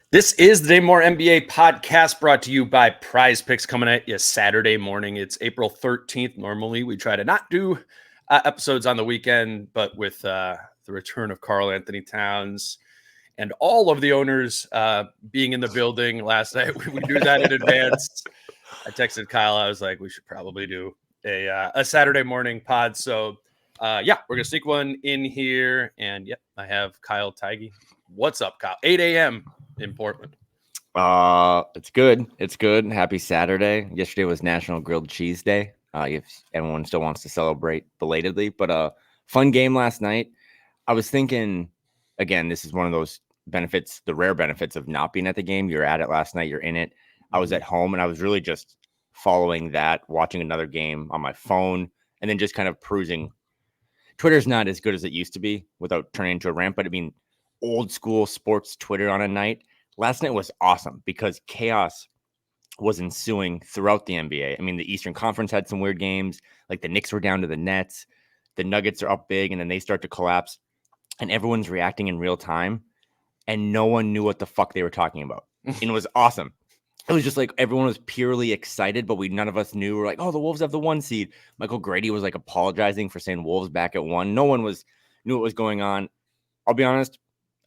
This is the DaneMoore NBA podcast brought to you by Prize Picks, coming at you Saturday morning. It's April 13th. Normally, we try to not do episodes on the weekend, but with the return of Karl-Anthony Towns and all of the owners being in the building last night, we knew that in advance. I texted Kyle. I was like, we should probably do a Saturday morning pod. So, we're going to sneak one in here. And, I have Kyle Theige. What's up, Kyle? 8 a.m. in Portland. It's good. It's good. Happy Saturday. Yesterday was National Grilled Cheese Day. If everyone still wants to celebrate belatedly, but fun game last night. I was thinking, again, this is one of those benefits, the rare benefits of not being at the game. You're at it last night. You're in it. I was at home and I was really just following that, watching another game on my phone, and then just kind of perusing. Twitter's not as good as it used to be without turning into a rant, but I mean, old school sports Twitter on a night. Last night was awesome because chaos was ensuing throughout the NBA. I mean, the Eastern Conference had some weird games, like the Knicks were down to the Nets, the Nuggets are up big, and then they start to collapse, and everyone's reacting in real time, and no one knew what the fuck they were talking about. And it was awesome. It was just like everyone was purely excited, but none of us knew. We're like, oh, the Wolves have the 1 seed. Michael Grady was like apologizing for saying Wolves back at 1. No one knew what was going on. I'll be honest,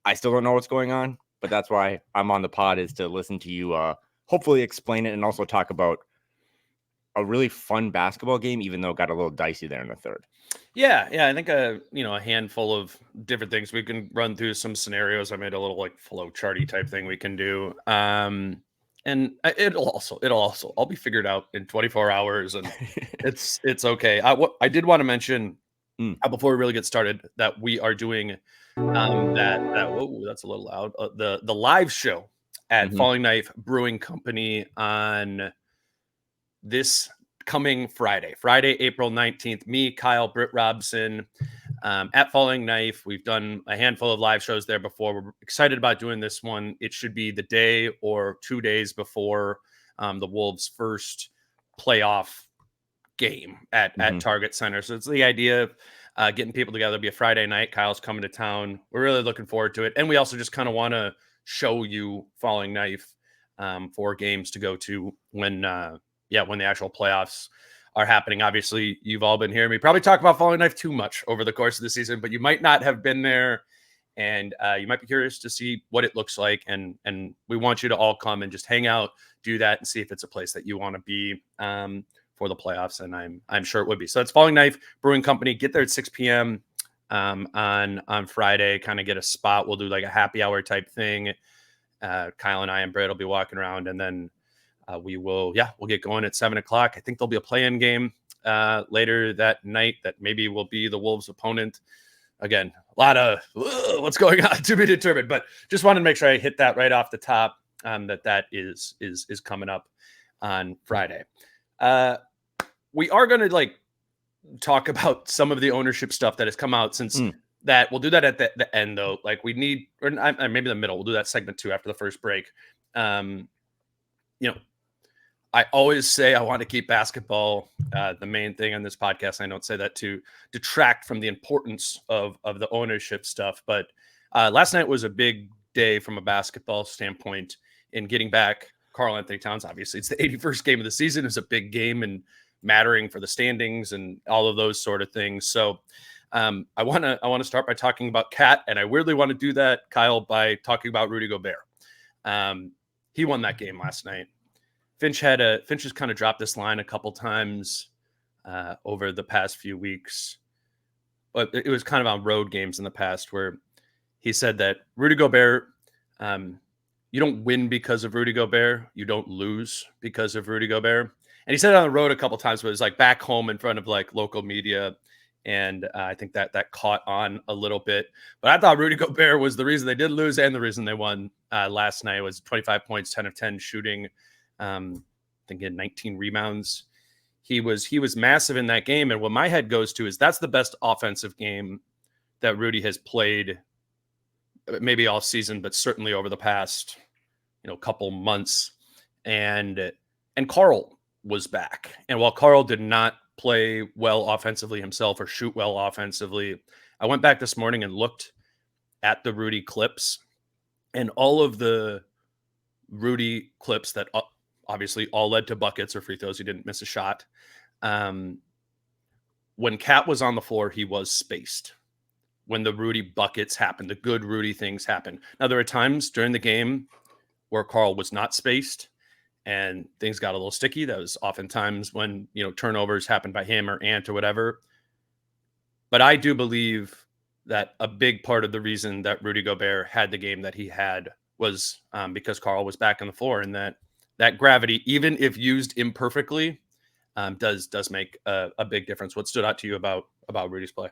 I still don't know what's going on, but that's why I'm on the pod, is to listen to you hopefully explain it and also talk about a really fun basketball game, even though it got a little dicey there in the third. Yeah. I think a handful of different things we can run through, some scenarios. I made a little like flow charty type thing we can do. And it'll also all be figured out in 24 hours, and it's okay. I did want to mention before we really get started that we are doing whoa, that's a little loud. The live show at Falling Knife Brewing Company on this coming Friday, April 19th. Me, Kyle, Britt Robson, at Falling Knife. We've done a handful of live shows there before. We're excited about doing this one. It should be the day or 2 days before the Wolves' first playoff game at Target Center. So it's the idea of getting people together. It'll be a Friday night. Kyle's coming to town. We're really looking forward to it. And we also just kind of want to show you Falling Knife for games to go to when the actual playoffs are happening. Obviously, you've all been hearing me probably talk about Falling Knife too much over the course of the season, but you might not have been there, and you might be curious to see what it looks like. And we want you to all come and just hang out, do that, and see if it's a place that you want to be for the playoffs. And I'm sure it would be. So it's Falling Knife Brewing Company. Get there at 6 p.m. On Friday. Kind of get a spot. We'll do like a happy hour type thing. Kyle and I and Brett will be walking around, and then we'll get going at 7:00. I think there'll be a play-in game later that night that maybe will be the Wolves' opponent. Again, a lot of what's going on to be determined, but just wanted to make sure I hit that right off the top. That is coming up on Friday. We are going to talk about some of the ownership stuff that has come out since that. We'll do that at the end though. Like we need, or maybe the middle. We'll do that segment 2 after the first break. I always say I want to keep basketball the main thing on this podcast. I don't say that to detract from the importance of the ownership stuff. But last night was a big day from a basketball standpoint in getting back Karl-Anthony Towns. Obviously, it's the 81st game of the season. It's a big game and mattering for the standings and all of those sort of things. So I want to start by talking about Cat, and I weirdly want to do that, Kyle, by talking about Rudy Gobert. He won that game last night. Finch has kind of dropped this line a couple times over the past few weeks, but it was kind of on road games in the past where he said that Rudy Gobert, you don't win because of Rudy Gobert, you don't lose because of Rudy Gobert. And he said it on the road a couple times, but it was like back home in front of like local media, and I think that caught on a little bit. But I thought Rudy Gobert was the reason they did lose and the reason they won last night. It was 25 points, 10 of 10 shooting. I think he had 19 rebounds. He was massive in that game. And what my head goes to is that's the best offensive game that Rudy has played, maybe all season, but certainly over the past, couple months. And Karl was back. And while Karl did not play well offensively himself or shoot well offensively, I went back this morning and looked at the Rudy clips, and all of the Rudy clips that obviously all led to buckets or free throws. He didn't miss a shot. When Cat was on the floor, he was spaced. When the Rudy buckets happened, the good Rudy things happened. Now, there are times during the game where Karl was not spaced and things got a little sticky. That was oftentimes when, turnovers happened by him or Ant or whatever. But I do believe that a big part of the reason that Rudy Gobert had the game that he had was because Karl was back on the floor, and that gravity, even if used imperfectly, does make a big difference. What stood out to you about Rudy's play?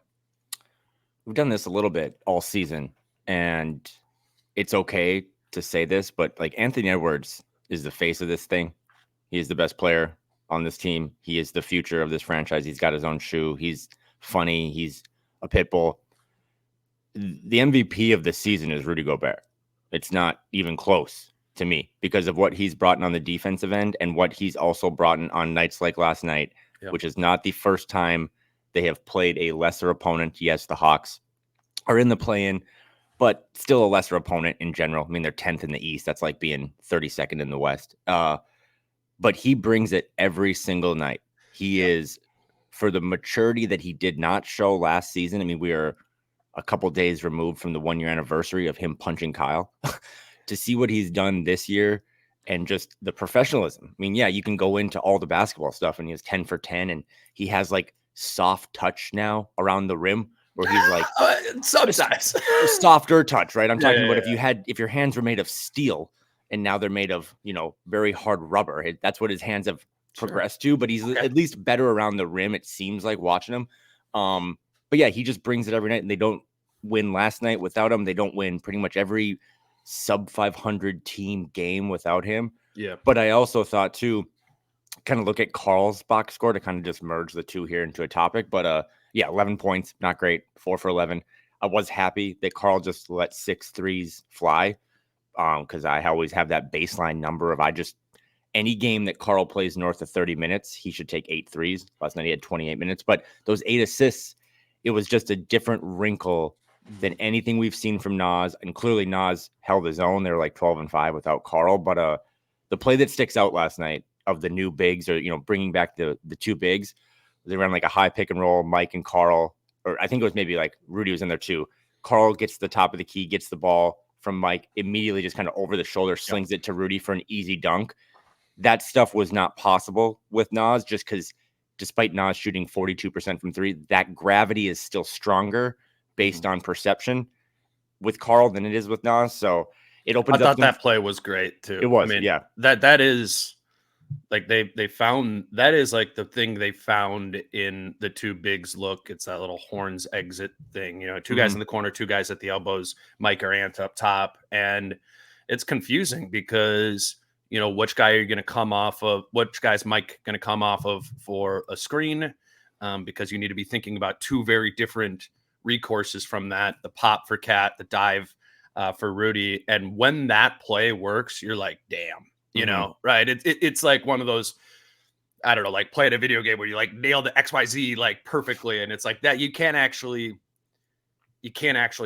We've done this a little bit all season, and it's okay to say this, but like Anthony Edwards is the face of this thing. He is the best player on this team. He is the future of this franchise. He's got his own shoe. He's funny. He's a pit bull. The MVP of the season is Rudy Gobert. It's not even close to me because of what he's brought in on the defensive end and what he's also brought in on nights like last night, which is not the first time they have played a lesser opponent. Yes, the Hawks are in the play-in, but still a lesser opponent in general. I mean, they're 10th in the East. That's like being 32nd in the West. But he brings it every single night. He is, for the maturity that he did not show last season. I mean, we are a couple days removed from the 1-year anniversary of him punching Kyle. To see what he's done this year and just the professionalism. I mean, yeah, you can go into all the basketball stuff and he has 10 for 10 and he has like soft touch now around the rim where he's like sometimes a softer touch, right? I'm talking about if your hands were made of steel and now they're made of, very hard rubber. That's what his hands have progressed to, but he's at least better around the rim. It seems like watching him. But yeah, he just brings it every night and they don't win last night without him. They don't win pretty much every sub 500 team game without him. Yeah. But I also thought too, kind of look at Karl's box score to kind of just merge the two here into a topic. But 11 points, not great. 4 for 11. I was happy that Karl just let 6 threes fly. Because I always have that baseline number of any game that Karl plays north of 30 minutes, he should take 8 threes. Last night he had 28 minutes, but those 8 assists, it was just a different wrinkle than anything we've seen from Nas. And clearly Nas held his own. They were like 12-5 without Karl. But the play that sticks out last night of the new bigs, or bringing back the two bigs, they ran like a high pick and roll, Mike and Karl, or I think it was maybe like Rudy was in there too. Karl gets to the top of the key, gets the ball from Mike, immediately just kind of over the shoulder, slings it to Rudy for an easy dunk. That stuff was not possible with Nas, just because despite Nas shooting 42% from 3, that gravity is still stronger based on perception with Karl than it is with Nas. So it opens up. I thought that play was great too. It was, that is like they found, that is like the thing they found in the two bigs look. It's that little horns exit thing, 2 guys in the corner, 2 guys at the elbows, Mike or Ant up top. And it's confusing because, which guy are you going to come off of? Which guy's Mike going to come off of for a screen? Because you need to be thinking about 2 very different recourses from that, the pop for Cat, the dive for Rudy. And when that play works, you're like, damn, right? It's like one of those, I don't know, like playing a video game where you like nail the XYZ like perfectly. And it's like that. You can't actually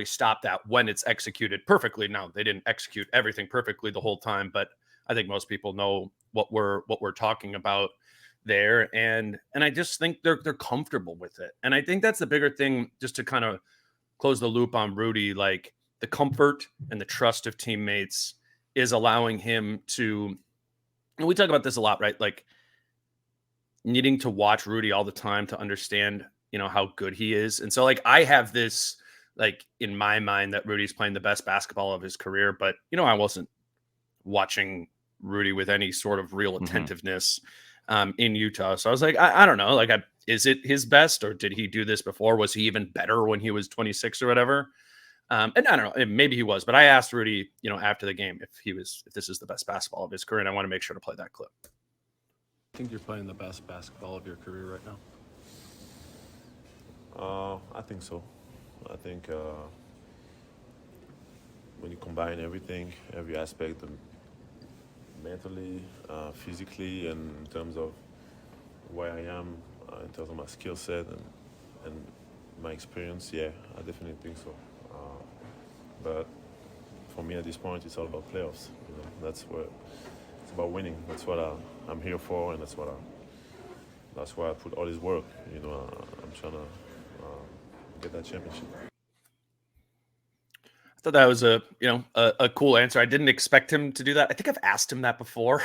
stop that when it's executed perfectly. Now, they didn't execute everything perfectly the whole time, but I think most people know what we're talking about there. And I just think they're comfortable with it. And I think that's the bigger thing, just to kind of close the loop on Rudy, like the comfort and the trust of teammates is allowing him to, and we talk about this a lot, right? Like needing to watch Rudy all the time to understand, how good he is. And so like, I have this like in my mind that Rudy's playing the best basketball of his career, but I wasn't watching Rudy with any sort of real attentiveness in Utah. So I was like, I don't know, like, is it his best, or did he do this before? Was he even better when he was 26 or whatever? And I don't know, maybe he was, but I asked Rudy, after the game, if this is the best basketball of his career, and I want to make sure to play that clip. I think you're playing the best basketball of your career right now. I think so. I think when you combine everything, every aspect, mentally, physically, and in terms of where I am, in terms of my skill set and my experience, yeah, I definitely think so. But for me at this point, it's all about playoffs. That's what it's about, winning. That's what I'm here for, and that's why I put all this work. I'm trying to get that championship. I thought that was a cool answer. I didn't expect him to do that. I think I've asked him that before.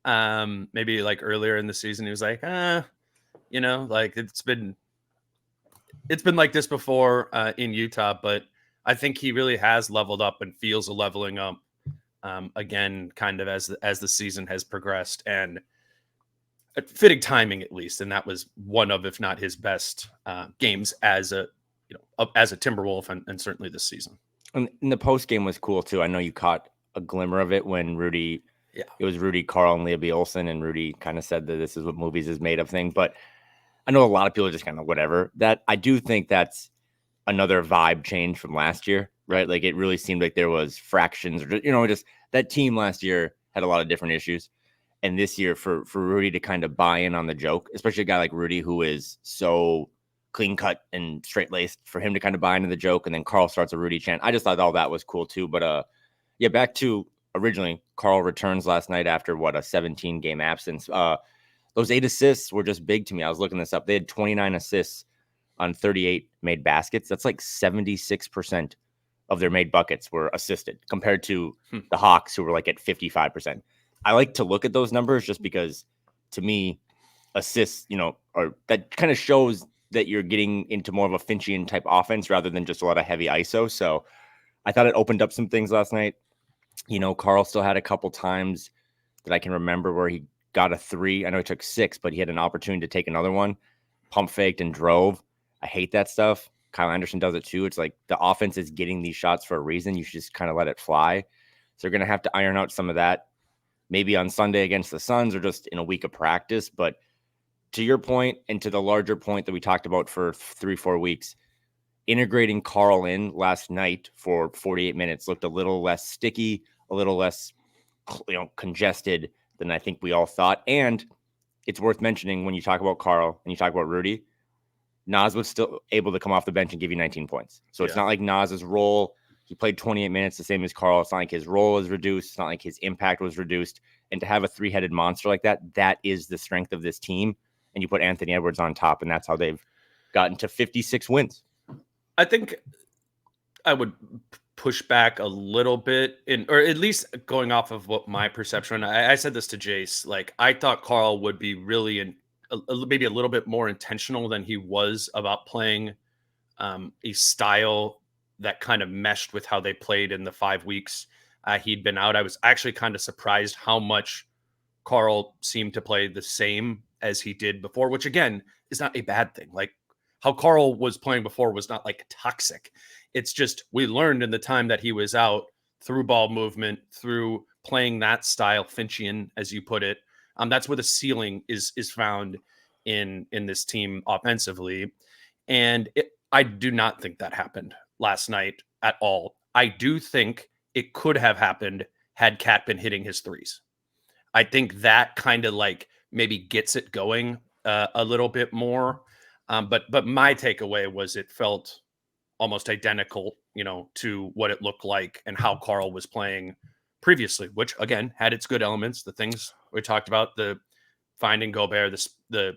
Maybe like earlier in the season, he was like, like it's been like this before in Utah, but I think he really has leveled up and feels a leveling up again, kind of as the season has progressed, and fitting timing at least. And that was one of, if not his best games as a Timberwolf, and certainly this season. And the post game was cool too. I know you caught a glimmer of it when Rudy. Yeah, it was Rudy, Karl, and Leah Olsen, and Rudy kind of said that this is what movies is made of thing. But I know a lot of people are just kind of whatever. That I do think that's another vibe change from last year, right? Like it really seemed like there was fractions, or just that team last year had a lot of different issues, and this year for Rudy to kind of buy in on the joke, especially a guy like Rudy who is so clean cut and straight laced, for him to kind of buy into the joke, and then Karl starts a Rudy chant. I just thought all that was cool too. But yeah, back to originally, Karl returns last night after a 17-game absence. Those 8 assists were just big to me. I was looking this up. They had 29 assists on 38 made baskets. That's like 76% of their made buckets were assisted, compared to the Hawks, who were like at 55%. I like to look at those numbers just because, to me, assists, or that kind of shows that you're getting into more of a Finchian type offense rather than just a lot of heavy ISO. So I thought it opened up some things last night. Karl still had a couple times that I can remember where he got a 3. I know he took 6, but he had an opportunity to take another one, pump faked and drove. I hate that stuff. Kyle Anderson does it too. It's like the offense is getting these shots for a reason. You should just kind of let it fly. So they're going to have to iron out some of that, maybe on Sunday against the Suns or just in a week of practice. But to your point, and to the larger point that we talked about for 3-4 weeks, integrating Karl in last night for 48 minutes looked a little less sticky, a little less congested than I think we all thought. And it's worth mentioning, when you talk about Karl and you talk about Rudy, Naz was still able to come off the bench and give you 19 points. So it's not like Naz's role, he played 28 minutes, the same as Karl. It's not like his role is reduced. It's not like his impact was reduced. And to have a 3-headed monster like that, that is the strength of this team. And you put Anthony Edwards on top, and that's how they've gotten to 56 wins. I think I would push back a little bit, or at least going off of what my perception. I said this to Jace. Like, I thought Karl would be really maybe a little bit more intentional than he was about playing a style that kind of meshed with how they played in the 5 weeks he'd been out. I was actually kind of surprised how much Karl seemed to play the same as he did before, which again is not a bad thing. Like, how Karl was playing before was not like toxic. It's just, we learned in the time that he was out, through ball movement, through playing that style, Finchian, as you put it. That's where the ceiling is found in this team offensively. And I do not think that happened last night at all. I do think it could have happened had Cat been hitting his threes. I think that kind of like maybe gets it going a little bit more. But my takeaway was it felt almost identical, to what it looked like and how Karl was playing previously, which again had its good elements. The things we talked about, the finding Gobert, the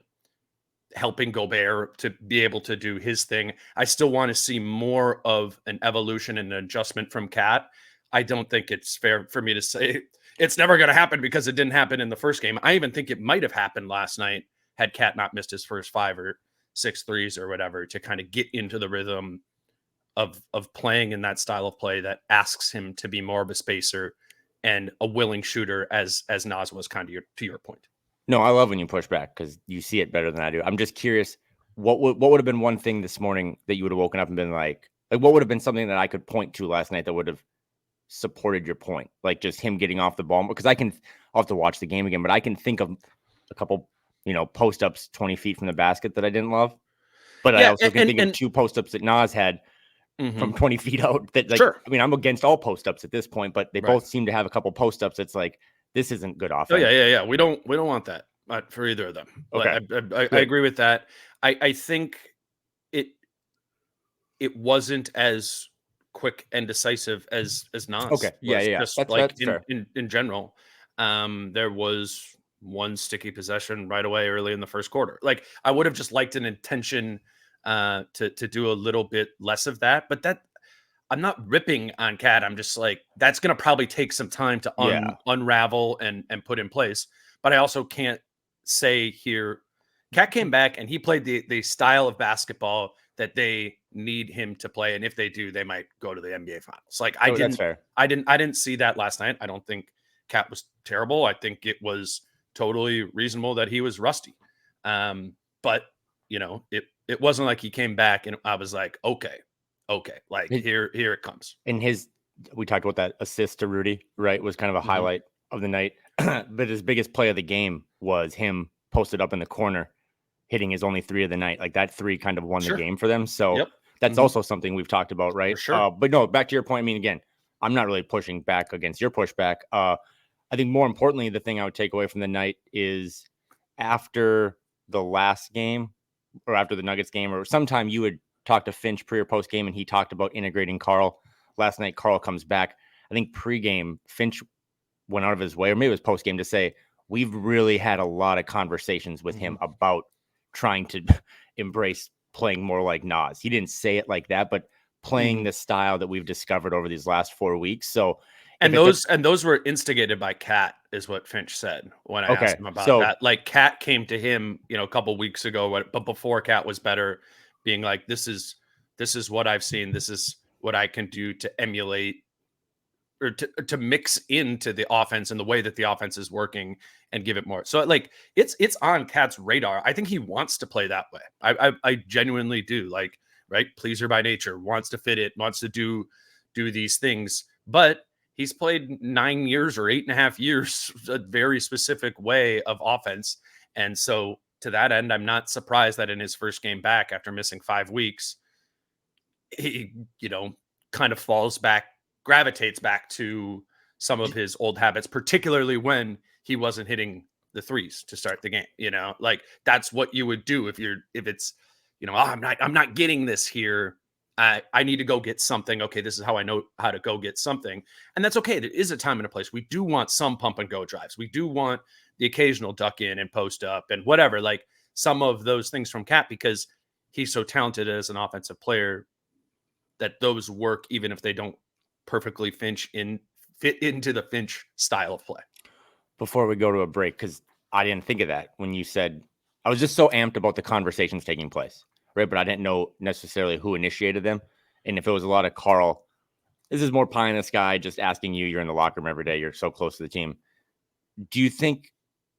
helping Gobert to be able to do his thing. I still want to see more of an evolution and an adjustment from Cat. I don't think it's fair for me to say it's never going to happen because it didn't happen in the first game. I even think it might have happened last night had Cat not missed his first 5 or 6 threes or whatever, to kind of get into the rhythm of playing in that style of play that asks him to be more of a spacer and a willing shooter, as Naz was, kind of to your point. No, I love when you push back because you see it better than I do. I'm just curious, what would have been one thing this morning that you would have woken up and been like what would have been something that I could point to last night that would have supported your point? Like just him getting off the ball, because I'll have to watch the game again, but I can think of a couple, post ups 20 feet from the basket that I didn't love. But I also can think of 2 post ups that Naz had from 20 feet out. That, like, sure. I mean, I'm against all post ups at this point, but they both seem to have a couple post ups. It's like, this isn't good offense. Oh yeah. We don't want that for either of them. Okay, I agree with that. I think it wasn't as quick and decisive as Nas. Okay. Yeah. Just That's like fair. in general. There was one sticky possession right away early in the first quarter. Like I would have just liked an intention to do a little bit less of that, but that I'm not ripping on Cat. I'm just like that's going to probably take some time to unravel and put in place. But I also can't say here. Cat came back and he played the style of basketball that they need him to play, and if they do, they might go to the NBA Finals. Like That's fair. I didn't see that last night. I don't think Cat was terrible. I think it was totally reasonable that he was rusty. But it wasn't like he came back and I was like, okay, like here it comes. And we talked about that assist to Rudy, right? Was kind of a highlight of the night. But his biggest play of the game was him posted up in the corner, hitting his only 3 of the night. Like that 3 kind of won the game for them. So that's also something we've talked about, right? For sure. But no, back to your point. I mean, again, I'm not really pushing back against your pushback. I think more importantly, the thing I would take away from the night is after the last game or after the Nuggets game, or sometime you would talk to Finch pre or post game and he talked about integrating Karl. Last night, Karl comes back. I think pre-game, Finch went out of his way, or maybe it was post game, to say we've really had a lot of conversations with him about trying to embrace playing more like Nas. He didn't say it like that, but playing the style that we've discovered over these last 4 weeks. So, and those were instigated by Cat, is what Finch said when I asked him about that. Like Cat came to him, a couple weeks ago, but before Cat was better, being like, this is what I've seen. This is what I can do to emulate or to mix into the offense and the way that the offense is working and give it more. So like it's on Cat's radar. I think he wants to play that way. I genuinely do. Like, right, pleaser by nature, wants to fit it, wants to do these things, but he's played 9 years or 8.5 years a very specific way of offense. And so to that end, I'm not surprised that in his first game back after missing 5 weeks, he, kind of gravitates back to some of his old habits, particularly when he wasn't hitting the threes to start the game. Like that's what you would do if it's, I'm not getting this here. I need to go get something. Okay, this is how I know how to go get something. And that's okay. There is a time and a place. We do want some pump and go drives. We do want the occasional duck in and post up and whatever, like some of those things from Cat, because he's so talented as an offensive player that those work, even if they don't perfectly fit into the Finch style of play. Before we go to a break, because I didn't think of that when you said, I was just so amped about the conversations taking place, right? But I didn't know necessarily who initiated them. And if it was a lot of Karl, this is more pie in the sky, just asking you're in the locker room every day, you're so close to the team. Do you think,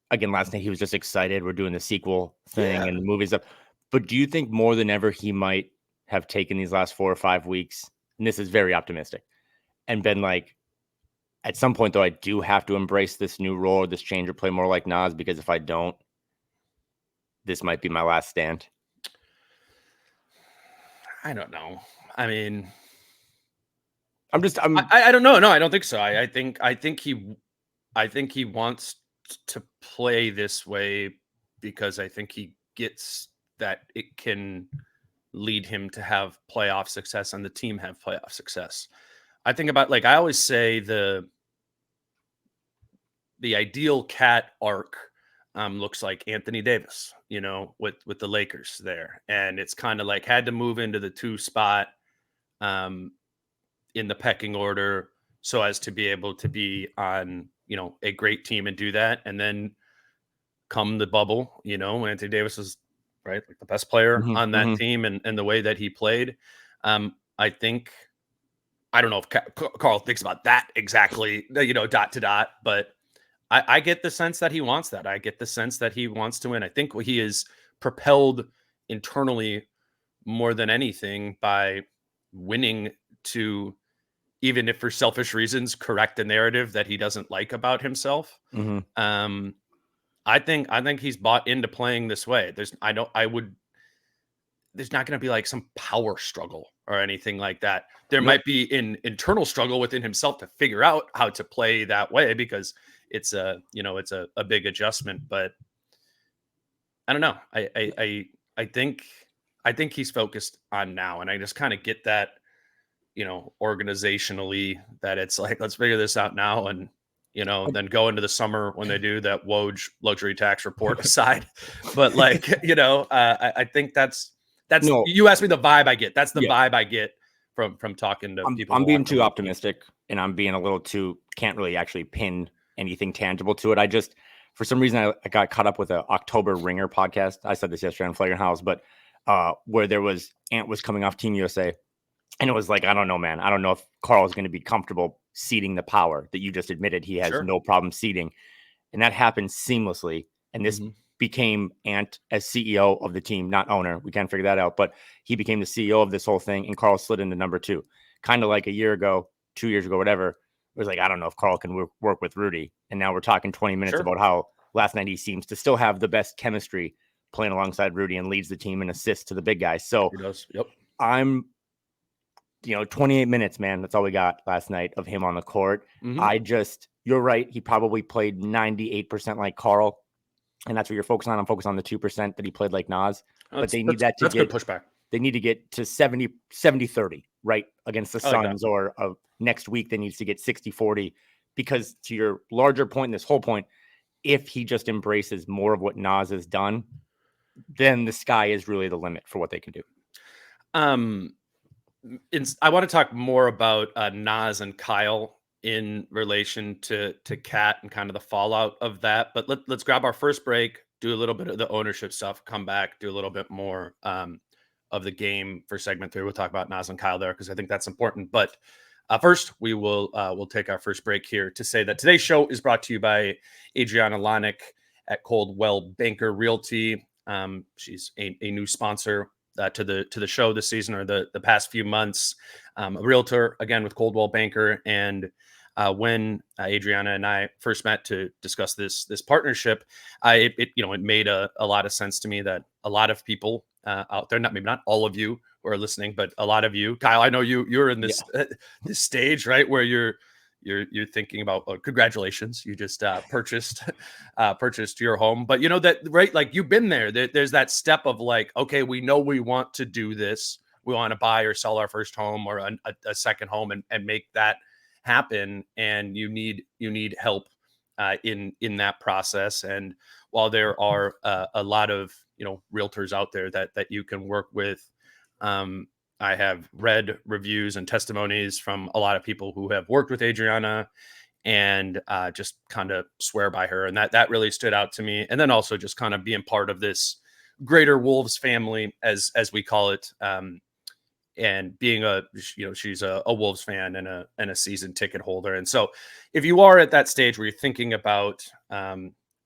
again, last night he was just excited, we're doing the sequel thing and the movie stuff, but do you think more than ever he might have taken these last 4 or 5 weeks, and this is very optimistic, and been like, at some point though, I do have to embrace this new role, this change, or play more like Nas, because if I don't, this might be my last stand? I don't know. I mean, I don't know. No, I don't think so. I think he wants to play this way because I think he gets that it can lead him to have playoff success and the team have playoff success. I think about, like, I always say the ideal Cat arc looks like Anthony Davis, with the Lakers there. And it's kind of like had to move into the 2 spot in the pecking order so as to be able to be on, a great team and do that. And then come the bubble, Anthony Davis was right, like the best player on that team and the way that he played. I think, I don't know if Karl thinks about that exactly, dot to dot, but I get the sense that he wants that. I get the sense that he wants to win. I think he is propelled internally more than anything by winning to, even if for selfish reasons, correct the narrative that he doesn't like about himself. I think he's bought into playing this way. There's not going to be like some power struggle or anything like that. There might be an internal struggle within himself to figure out how to play that way, because it's a big adjustment. But I don't know. I think he's focused on now, and I just kind of get that organizationally that it's like, let's figure this out now. And, then go into the summer when they do that Woj luxury tax report aside. But like, I think that's, No. you asked me the vibe I get. That's the Yeah. vibe I get from talking to people. I'm being too optimistic, and I'm being a little too, can't really actually pin anything tangible to it. I just, for some reason, I got caught up with a October Ringer podcast. I said this yesterday on Flagrant House, but where there was Ant was coming off Team USA, and it was like, I don't know, man. I don't know if Karl is going to be comfortable seeding the power that you just admitted he has no problem seeding, and that happened seamlessly. And this became Ant as CEO of the team, not owner. We can't figure that out, but he became the CEO of this whole thing, and Karl slid into number 2, kind of like a year ago, 2 years ago, whatever. It was like, I don't know if Karl can work with Rudy. And now we're talking 20 minutes about how last night he seems to still have the best chemistry playing alongside Rudy and leads the team and assists to the big guys. So he does. Yep. I'm, 28 minutes, man. That's all we got last night of him on the court. You're right. He probably played 98% like Karl. And that's what you're focused on. I'm focused on the 2% that he played like Nas. But they need that to get good pushback. They need to get to 70-30, right? Against the Suns, or next week, they need to get 60-40. Because to your larger point, this whole point, if he just embraces more of what Nas has done, then the sky is really the limit for what they can do. I want to talk more about Nas and Kyle in relation to Cat and kind of the fallout of that. But let's grab our first break, do a little bit of the ownership stuff, come back, do a little bit more of the game for segment 3. We'll talk about Nas and Kyle there because I think that's important. But first, we'll take our first break here to say that today's show is brought to you by Adriana Lonick at Coldwell Banker Realty. She's a new sponsor to the show this season, or the past few months. A realtor, again, with Coldwell Banker. And when Adriana and I first met to discuss this partnership, it made a lot of sense to me that a lot of people out there, maybe not all of you who are listening, but a lot of you, Kyle, I know you're in this this stage, right, where you're thinking about, congratulations, you just purchased your home. But that, right, like, you've been there. There's that step of like, okay, we know we want to do this. We want to buy or sell our first home or a second home and make that happen. And you need help in that process. And while there are a lot of realtors out there that you can work with, I have read reviews and testimonies from a lot of people who have worked with Adriana and just kind of swear by her. And that really stood out to me. And then also just kind of being part of this greater Wolves family, as we call it, and being she's a Wolves fan and a season ticket holder. And so if you are at that stage where you're thinking about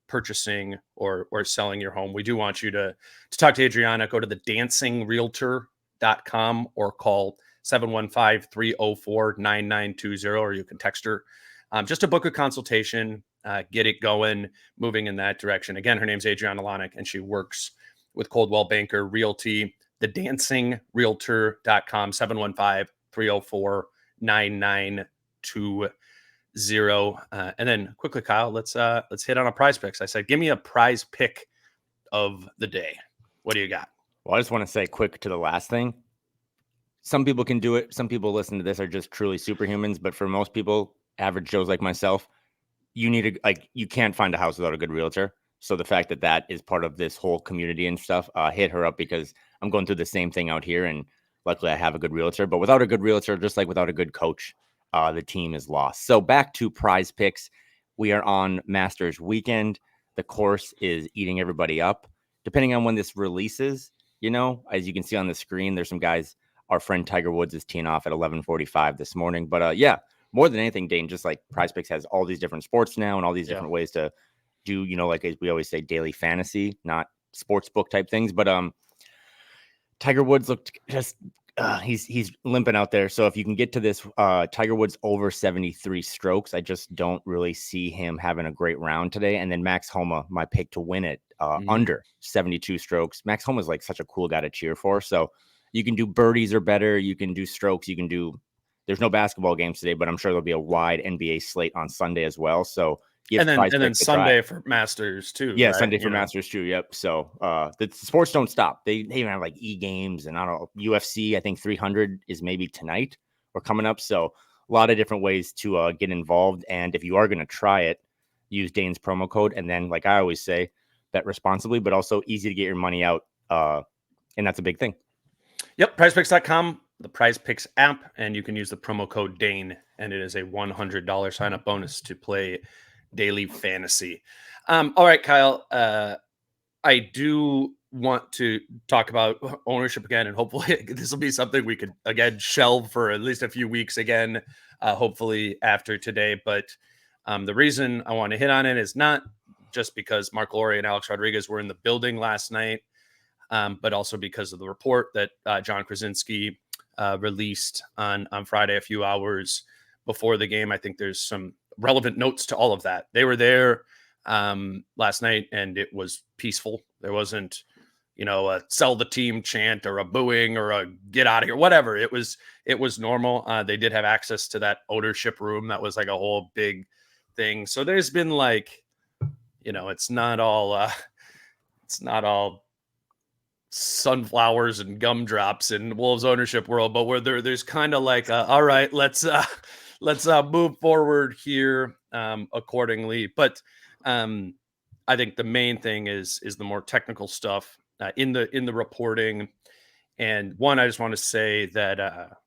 purchasing or selling your home, we do want you to talk to Adriana. Go to the dancingrealtor.com or call 715-304-9920, or you can text her just to book a consultation, get it going, moving in that direction. Again, her name's Adriana Lonick, and she works with Coldwell Banker Realty. The dancingrealtor.com, 715-304-9920. And then quickly, Kyle, let's hit on a prize picks. I said, give me a prize pick of the day. What do you got? Well, I just want to say quick to the last thing. Some people can do it. Some people listen to this are just truly superhumans. But for most people, average Joes like myself, you can't find a house without a good realtor. So the fact that is part of this whole community and stuff, hit her up, because I'm going through the same thing out here. And luckily I have a good realtor. But without a good realtor, just like without a good coach, the team is lost. So back to prize picks. We are on Masters weekend. The course is eating everybody up. Depending on when this releases, as you can see on the screen, there's some guys. Our friend Tiger Woods is teeing off at 11:45 this morning. But more than anything, Dane, just like Prize Picks has all these different sports now and all these different ways to do, like as we always say, daily fantasy, not sports book type things. But Tiger Woods looked just he's limping out there. So if you can get to this Tiger Woods over 73 strokes, I just don't really see him having a great round today. And then Max Homa, my pick to win it, under 72 strokes. Max Homa is like such a cool guy to cheer for. So you can do birdies or better. You can do strokes. You can do. There's no basketball games today, but I'm sure there'll be a wide NBA slate on Sunday as well. So and then Sunday for Masters too. Yeah, right? Sunday for Masters too. Yep. So the sports don't stop. They even have like games and I don't know, UFC. I think 300 is maybe tonight or coming up. So a lot of different ways to get involved. And if you are going to try it, use Dane's promo code. And then, like I always say, bet responsibly, but also easy to get your money out. And that's a big thing. Yep, prizepicks.com, the Prize Picks app, and you can use the promo code Dane, and it is a $100 sign-up bonus to play daily fantasy. All right, Kyle, I do want to talk about ownership again, and hopefully this will be something we could, again, shelve for at least a few weeks again, hopefully after today. But the reason I want to hit on it is not just because Mark Lore and Alex Rodriguez were in the building last night, but also because of the report that John Krasinski released on Friday, a few hours before the game. I think there's some relevant notes to all of that. They were there last night, and it was peaceful. There wasn't, a sell the team chant or a booing or a get out of here, whatever. It was normal. They did have access to that ownership room. That was like a whole big thing. So there's been it's not all sunflowers and gumdrops in Wolves ownership world, but where there's kind of like, all right, let's move forward here accordingly. But I think the main thing is the more technical stuff in the reporting. And one, I just want to say that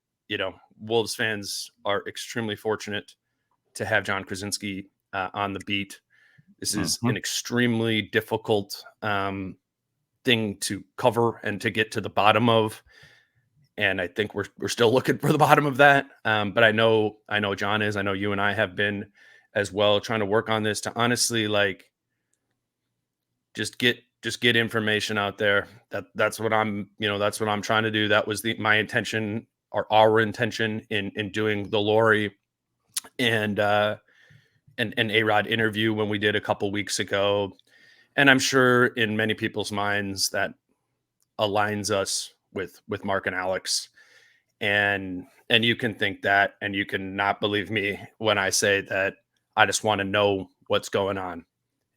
Wolves fans are extremely fortunate to have John Krasinski on the beat. This is an extremely difficult thing to cover and to get to the bottom of. And I think we're still looking for the bottom of that. But I know John is. I know you and I have been as well, trying to work on this to honestly just get information out there. That's what I'm trying to do. That was my intention, or our intention in doing the Lore and ARod interview when we did a couple weeks ago. And I'm sure in many people's minds that aligns us with Mark and Alex. And you can think that, and you can not believe me when I say that I just want to know what's going on.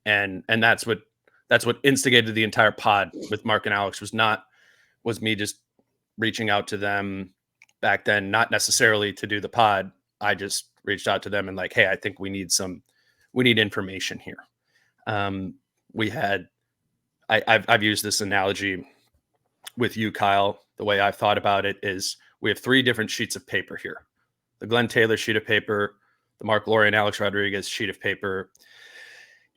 And that's what instigated the entire pod with Mark and Alex, was me just reaching out to them back then, not necessarily to do the pod. I just reached out to them and hey, I think we need information here. I've used this analogy with you, Kyle. The way I've thought about it is we have three different sheets of paper here: the Glenn Taylor sheet of paper, the Mark Lore and Alex Rodriguez sheet of paper,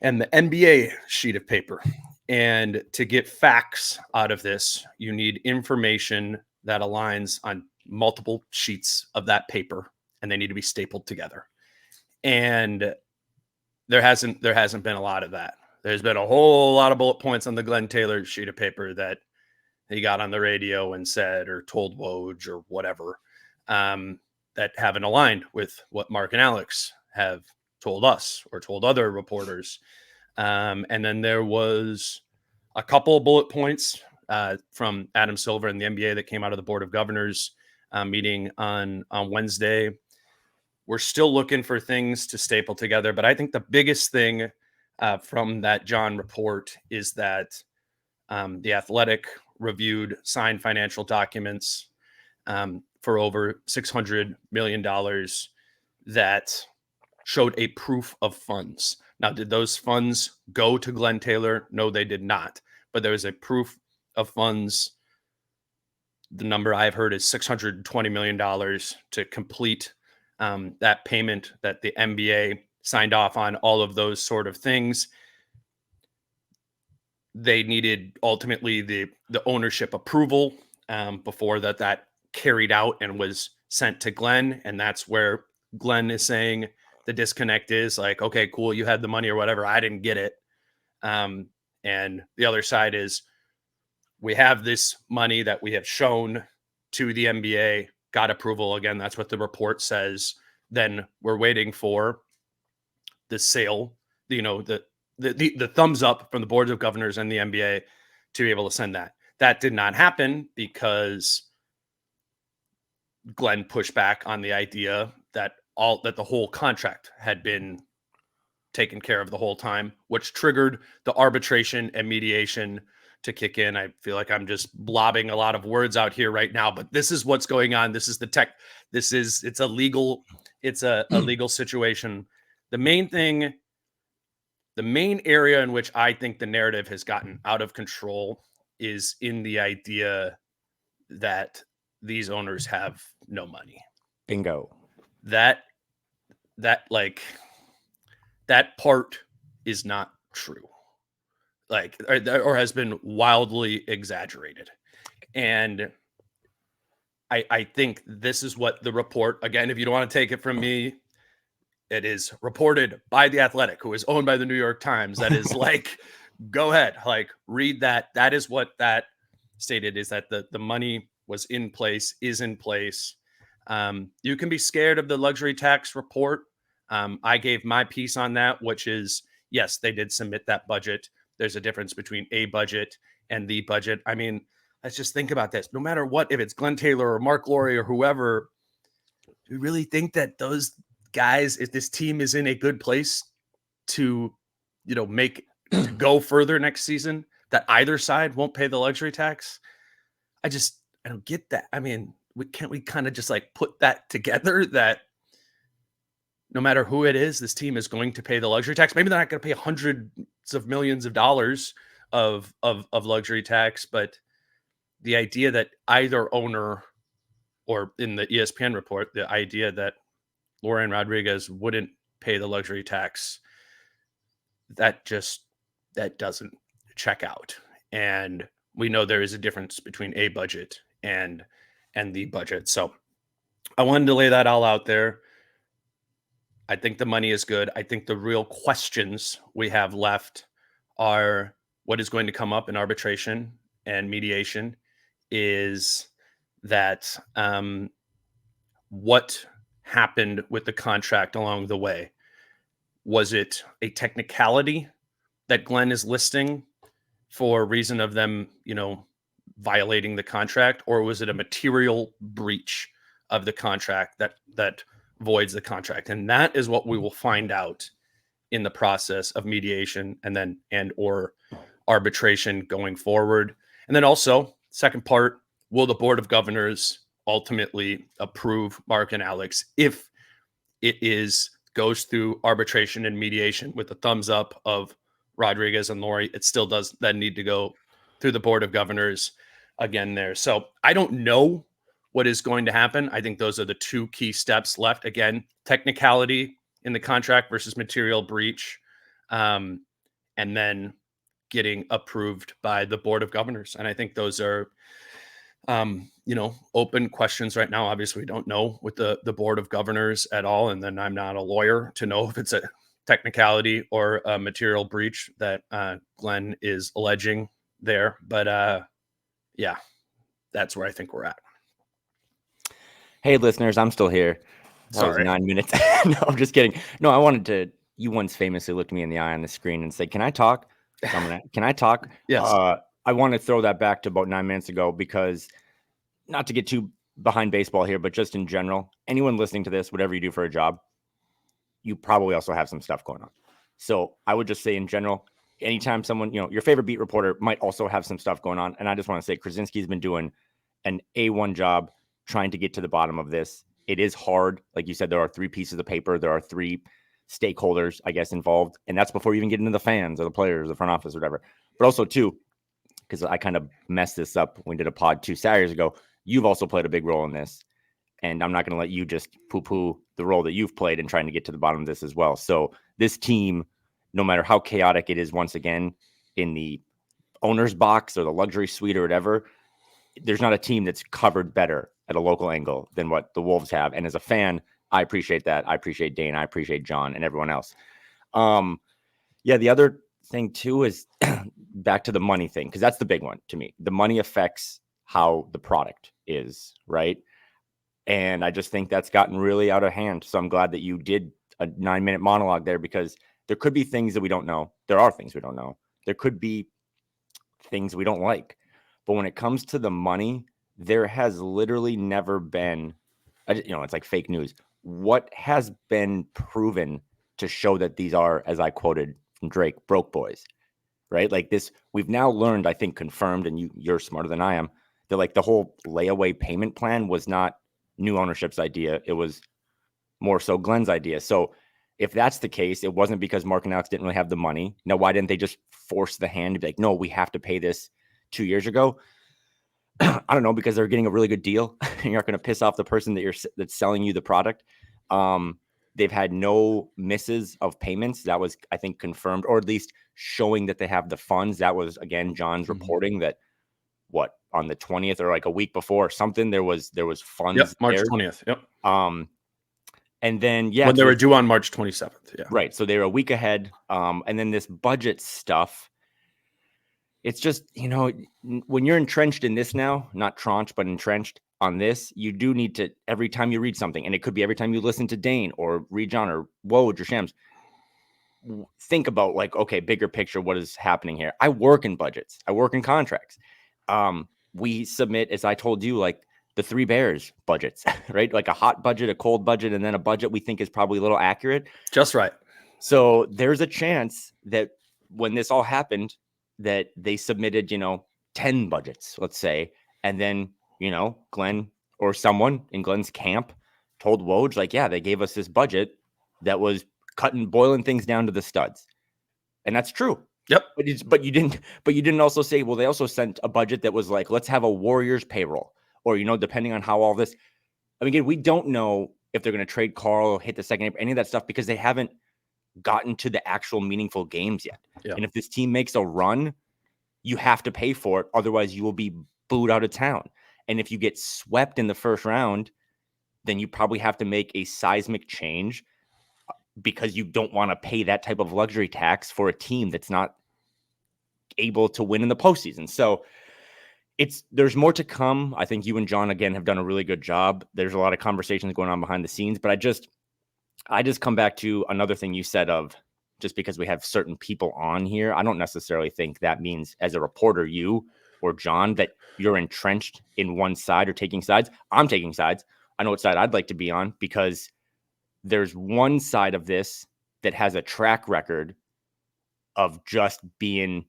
and the NBA sheet of paper. And to get facts out of this, you need information that aligns on multiple sheets of that paper, and they need to be stapled together. And there hasn't been a lot of that. There's been a whole lot of bullet points on the Glenn Taylor sheet of paper that he got on the radio and said, or told Woj or whatever, that haven't aligned with what Mark and Alex have told us or told other reporters. And then there was a couple of bullet points from Adam Silver and the NBA that came out of the Board of Governors meeting on Wednesday. We're still looking for things to staple together, but I think the biggest thing from that John report is that the Athletic reviewed signed financial documents for over $600 million that showed a proof of funds. Now, did those funds go to Glenn Taylor? No, they did not. But there is a proof of funds. The number I've heard is $620 million to complete that payment that the NBA signed off on, all of those sort of things. They needed ultimately the ownership approval before that carried out and was sent to Glenn. And that's where Glenn is saying the disconnect is okay, cool, you had the money or whatever, I didn't get it. And the other side is, we have this money that we have shown to the NBA, got approval. Again, that's what the report says. Then we're waiting for the sale, the thumbs up from the boards of governors and the NBA to be able to send that. That did not happen because Glenn pushed back on the idea that the whole contract had been taken care of the whole time, which triggered the arbitration and mediation to kick in. I feel like I'm just blobbing a lot of words out here right now, but this is what's going on. This is the tech. It's a legal situation. The main area in which I think the narrative has gotten out of control is in the idea that these owners have no money. Bingo. That part is not true. Or has been wildly exaggerated. And I think this is what the report, again, if you don't want to take it from me, it is reported by The Athletic, who is owned by the New York Times. That is go ahead, read that. That is what that stated, is that the money was in place, is in place. You can be scared of the luxury tax report. I gave my piece on that, which is, yes, they did submit that budget. There's a difference between a budget and the budget. I mean, let's just think about this. No matter what, if it's Glenn Taylor or Mark Laurie or whoever, do you really think that those guys, if this team is in a good place to, to go further next season, that either side won't pay the luxury tax? I don't get that. I mean, can't we kind of just put that together, that no matter who it is, this team is going to pay the luxury tax? Maybe they're not going to pay hundreds of millions of dollars of luxury tax, but the idea that either owner, or in the ESPN report, the idea that Lauren Rodriguez wouldn't pay the luxury tax, that doesn't check out. And we know there is a difference between a budget and the budget. So I wanted to lay that all out there. I think the money is good. I think the real questions we have left are what is going to come up in arbitration and mediation, is that what happened with the contract along the way. Was it a technicality that Glenn is listing for reason of them, violating the contract, or was it a material breach of the contract that voids the contract? And that is what we will find out in the process of mediation and/or arbitration going forward. And then also, second part, will the Board of Governors ultimately approve Mark and Alex if it goes through arbitration and mediation with the thumbs up of Rodriguez and Laurie? It still does then need to go through the Board of Governors again there. So I don't know what is going to happen. I think those are the two key steps left. Again, technicality in the contract versus material breach, and then getting approved by the Board of Governors. And I think those are, open questions right now. Obviously, we don't know with the Board of Governors at all. And then I'm not a lawyer to know if it's a technicality or a material breach that Glenn is alleging there. But yeah, that's where I think we're at. Hey, listeners, I'm still here. Sorry. 9 minutes. No, I'm just kidding. No, you once famously looked me in the eye on the screen and said, "Can I talk?" Can I talk? Yes. I want to throw that back to about 9 minutes ago, because not to get too behind baseball here, but just in general, anyone listening to this, whatever you do for a job, you probably also have some stuff going on. So I would just say in general, anytime someone, your favorite beat reporter might also have some stuff going on. And I just want to say Krasinski's been doing an A1 job trying to get to the bottom of this. It is hard. Like you said, there are 3 pieces of paper. There are 3 stakeholders, I guess, involved. And that's before you even get into the fans or the players, the front office, or whatever. But also, too, because I kind of messed this up when we did a pod 2 Saturdays ago, you've also played a big role in this. And I'm not going to let you just poo-poo the role that you've played in trying to get to the bottom of this as well. So this team, no matter how chaotic it is, once again, in the owner's box or the luxury suite or whatever, there's not a team that's covered better at a local angle than what the Wolves have. And as a fan, I appreciate that. I appreciate Dane. I appreciate John and everyone else. Yeah, the other thing too is back to the money thing, because that's the big one to me. The money affects how the product is, right? And I just think that's gotten really out of hand. So I'm glad that you did a 9-minute monologue there, because there could be things that we don't know. There are things we don't know. There could be things we don't like. But when it comes to the money, there has literally never been, it's like fake news. What has been proven to show that these are, as I quoted from Drake, broke boys? right? Like this, we've now learned, I think, confirmed, and you're smarter than I am, that like the whole layaway payment plan was not new ownership's idea. It was more so Glenn's idea. So if that's the case, it wasn't because Mark and Alex didn't really have the money. Now, why didn't they just force the hand to be like, no, we have to pay this 2 years ago? I don't know, because they're getting a really good deal. You're not going to piss off the person that's selling you the product. They've had no misses of payments. That was, I think, confirmed, or at least showing that they have the funds. That was, again, John's reporting that on the 20th or like a week before or something, there was funds. Yep, March there. 20th. Yep. And then, when they were due on March 27th. Yeah. Right. So they were a week ahead. And then this budget stuff, it's just, when you're entrenched in this now, not tranche, but entrenched on this, you do need to, every time you read something, and it could be every time you listen to Dane or read John or Woj or Shams, think about like, okay, bigger picture, what is happening here? I work in budgets. I work in contracts. We submit, as I told you, like the Three Bears budgets, right? Like a hot budget, a cold budget, and then a budget we think is probably a little accurate. Just right. So there's a chance that when this all happened, that they submitted, 10 budgets, let's say, and then, Glenn or someone in Glenn's camp told Woj, like, yeah, they gave us this budget that was boiling things down to the studs. And that's true. Yep. But you didn't also say, well, they also sent a budget that was like, let's have a Warriors payroll, or, depending on how all this, I mean, again, we don't know if they're going to trade Karl, hit the second, any of that stuff, because they haven't gotten to the actual meaningful games yet. Yeah. And if this team makes a run, you have to pay for it. Otherwise you will be booed out of town. And if you get swept in the first round, then you probably have to make a seismic change, because you don't want to pay that type of luxury tax for a team that's not able to win in the postseason. So there's more to come. I think you and John, again, have done a really good job. There's a lot of conversations going on behind the scenes, but I just come back to another thing you said of, just because we have certain people on here, I don't necessarily think that means as a reporter, you or John, that you're entrenched in one side or taking sides. I'm taking sides. I know what side I'd like to be on, because there's one side of this that has a track record of just being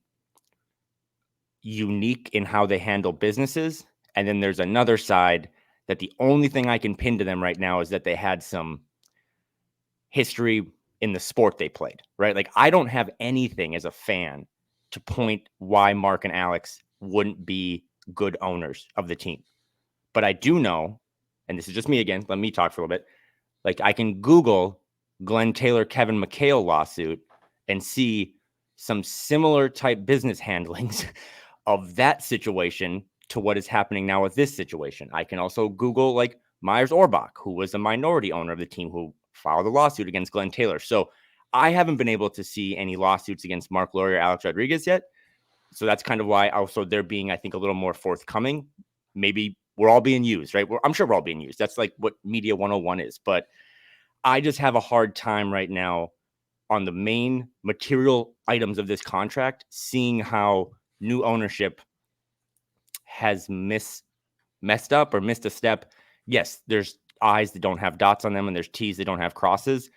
unique in how they handle businesses. And then there's another side that the only thing I can pin to them right now is that they had some history in the sport they played, right? Like, I don't have anything as a fan to point why Mark and Alex wouldn't be good owners of the team. But I do know, and this is just me again, let me talk for a little bit. Like, I can Google Glenn Taylor, Kevin McHale lawsuit and see some similar type business handlings of that situation to what is happening now with this situation. I can also Google like Myers Orbach, who was a minority owner of the team who filed a lawsuit against Glenn Taylor. So I haven't been able to see any lawsuits against Mark Lore or Alex Rodriguez yet. So that's kind of why also they're being, I think, a little more forthcoming. Maybe we're all being used, right? I'm sure we're all being used. That's like what Media 101 is. But I just have a hard time right now on the main material items of this contract, seeing how new ownership has messed up or missed a step. Yes, there's I's that don't have dots on them, and there's T's that don't have crosses.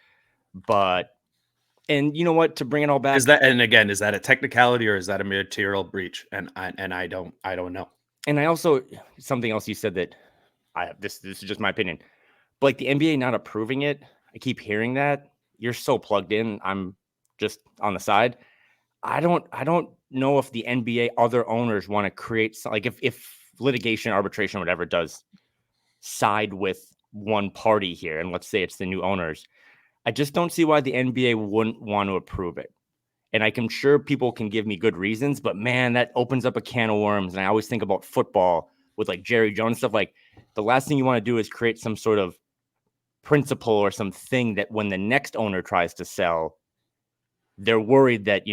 But, and you know what, to bring it all back, is that a technicality or is that a material breach? And I don't know. And I also, something else you said that this is just my opinion, but like the NBA not approving it, I keep hearing that. You're so plugged in. I'm just on the side. I don't know if the NBA other owners want to create, like, if litigation, arbitration, whatever does side with one party here, and let's say it's the new owners, I just don't see why the NBA wouldn't want to approve it. And I'm sure people can give me good reasons, but man, that opens up a can of worms. And I always think about football with like Jerry Jones stuff. Like, the last thing you want to do is create some sort of principle or something that when the next owner tries to sell, they're worried that,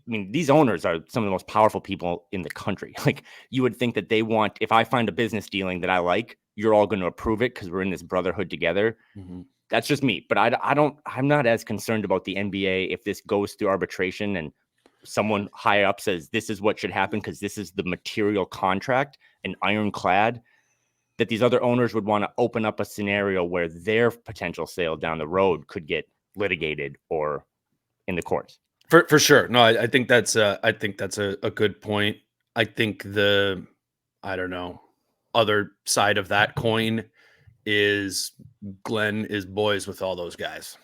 these owners are some of the most powerful people in the country. Like, you would think that they want, if I find a business dealing that I like, you're all going to approve it because we're in this brotherhood together. Mm-hmm. That's just me. But I'm not as concerned about the NBA if this goes through arbitration and someone higher up says this is what should happen because this is the material contract and ironclad, that these other owners would want to open up a scenario where their potential sale down the road could get litigated or in the courts. For sure. No, I think that's a good point. I think I don't know, other side of that coin is Glenn is boys with all those guys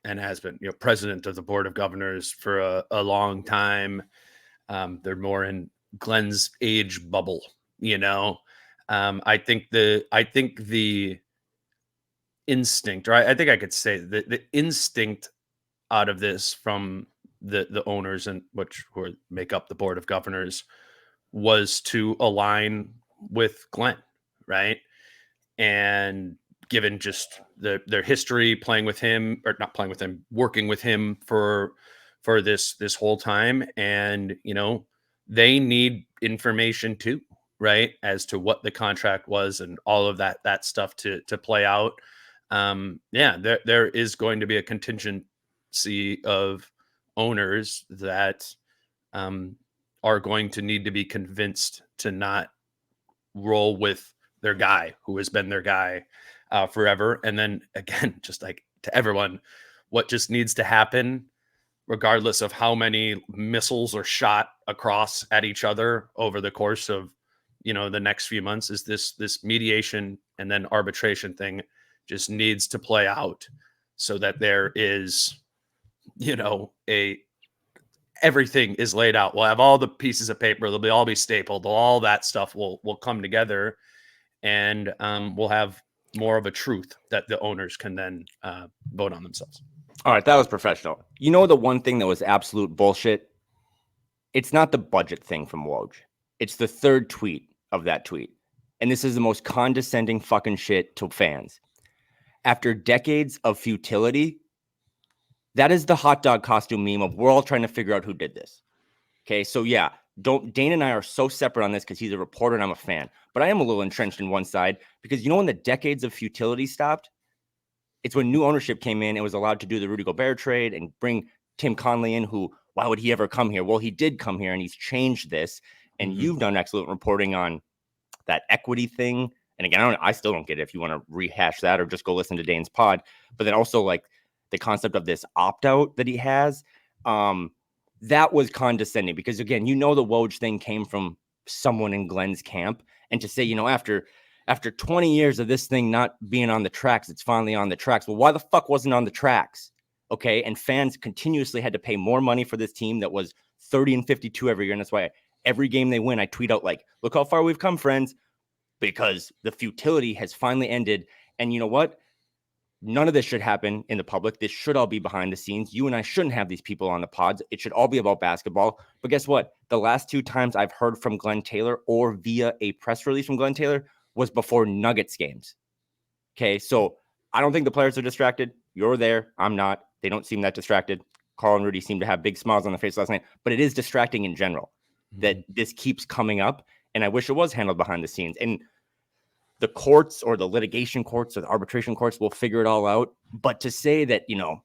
and has been, president of the board of governors for a long time. They're more in Glenn's age bubble, I think the instinct, or I think I could say the instinct out of this from the owners and who make up the board of governors was to align with Glenn, right? And given just their history playing with him, or not playing with him, working with him for this whole time, and they need information too, right, as to what the contract was and all of that stuff to play out. There is going to be a contingency of owners that are going to need to be convinced to not roll with their guy who has been their guy forever. And then again, just like to everyone, what just needs to happen, regardless of how many missiles are shot across at each other over the course of the next few months, is this mediation and then arbitration thing just needs to play out so that there is everything is laid out. We'll have all the pieces of paper, they'll all be stapled, all that stuff will come together, and we'll have more of a truth that the owners can then vote on themselves. All right, that was professional. The one thing that was absolute bullshit? It's not the budget thing from Woj. It's the third tweet of that tweet. And this is the most condescending fucking shit to fans. After decades of futility, that is the hot dog costume meme of we're all trying to figure out who did this. Okay, so yeah, Dane and I are so separate on this because he's a reporter and I'm a fan. But I am a little entrenched in one side because when the decades of futility stopped, it's when new ownership came in and was allowed to do the Rudy Gobert trade and bring Tim Conley in, who, why would he ever come here? Well, he did come here and he's changed this. And you've done excellent reporting on that equity thing. And again, I still don't get it if you want to rehash that or just go listen to Dane's pod. But then also like the concept of this opt-out that he has, that was condescending because again, the Woj thing came from someone in Glenn's camp. And to say, after 20 years of this thing not being on the tracks, it's finally on the tracks. Well, why the fuck wasn't it on the tracks? Okay. And fans continuously had to pay more money for this team that was 30-52 every year. And that's why every game they win, I tweet out like, look how far we've come, friends, because the futility has finally ended. And you know what? None of this should happen in the public. This should all be behind the scenes. You and I shouldn't have these people on the pods. It should all be about basketball. But guess what? The last two times I've heard from Glenn Taylor or via a press release from Glenn Taylor was before Nuggets games. Okay, so I don't think the players are distracted. You're there. I'm not. They don't seem that distracted. Karl and Rudy seem to have big smiles on their face last night. But it is distracting in general that this keeps coming up. And I wish it was handled behind the scenes. And the courts or the litigation courts or the arbitration courts will figure it all out. But to say that,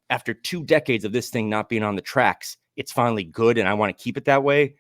after 2 decades of this thing not being on the tracks, it's finally good and I want to keep it that way.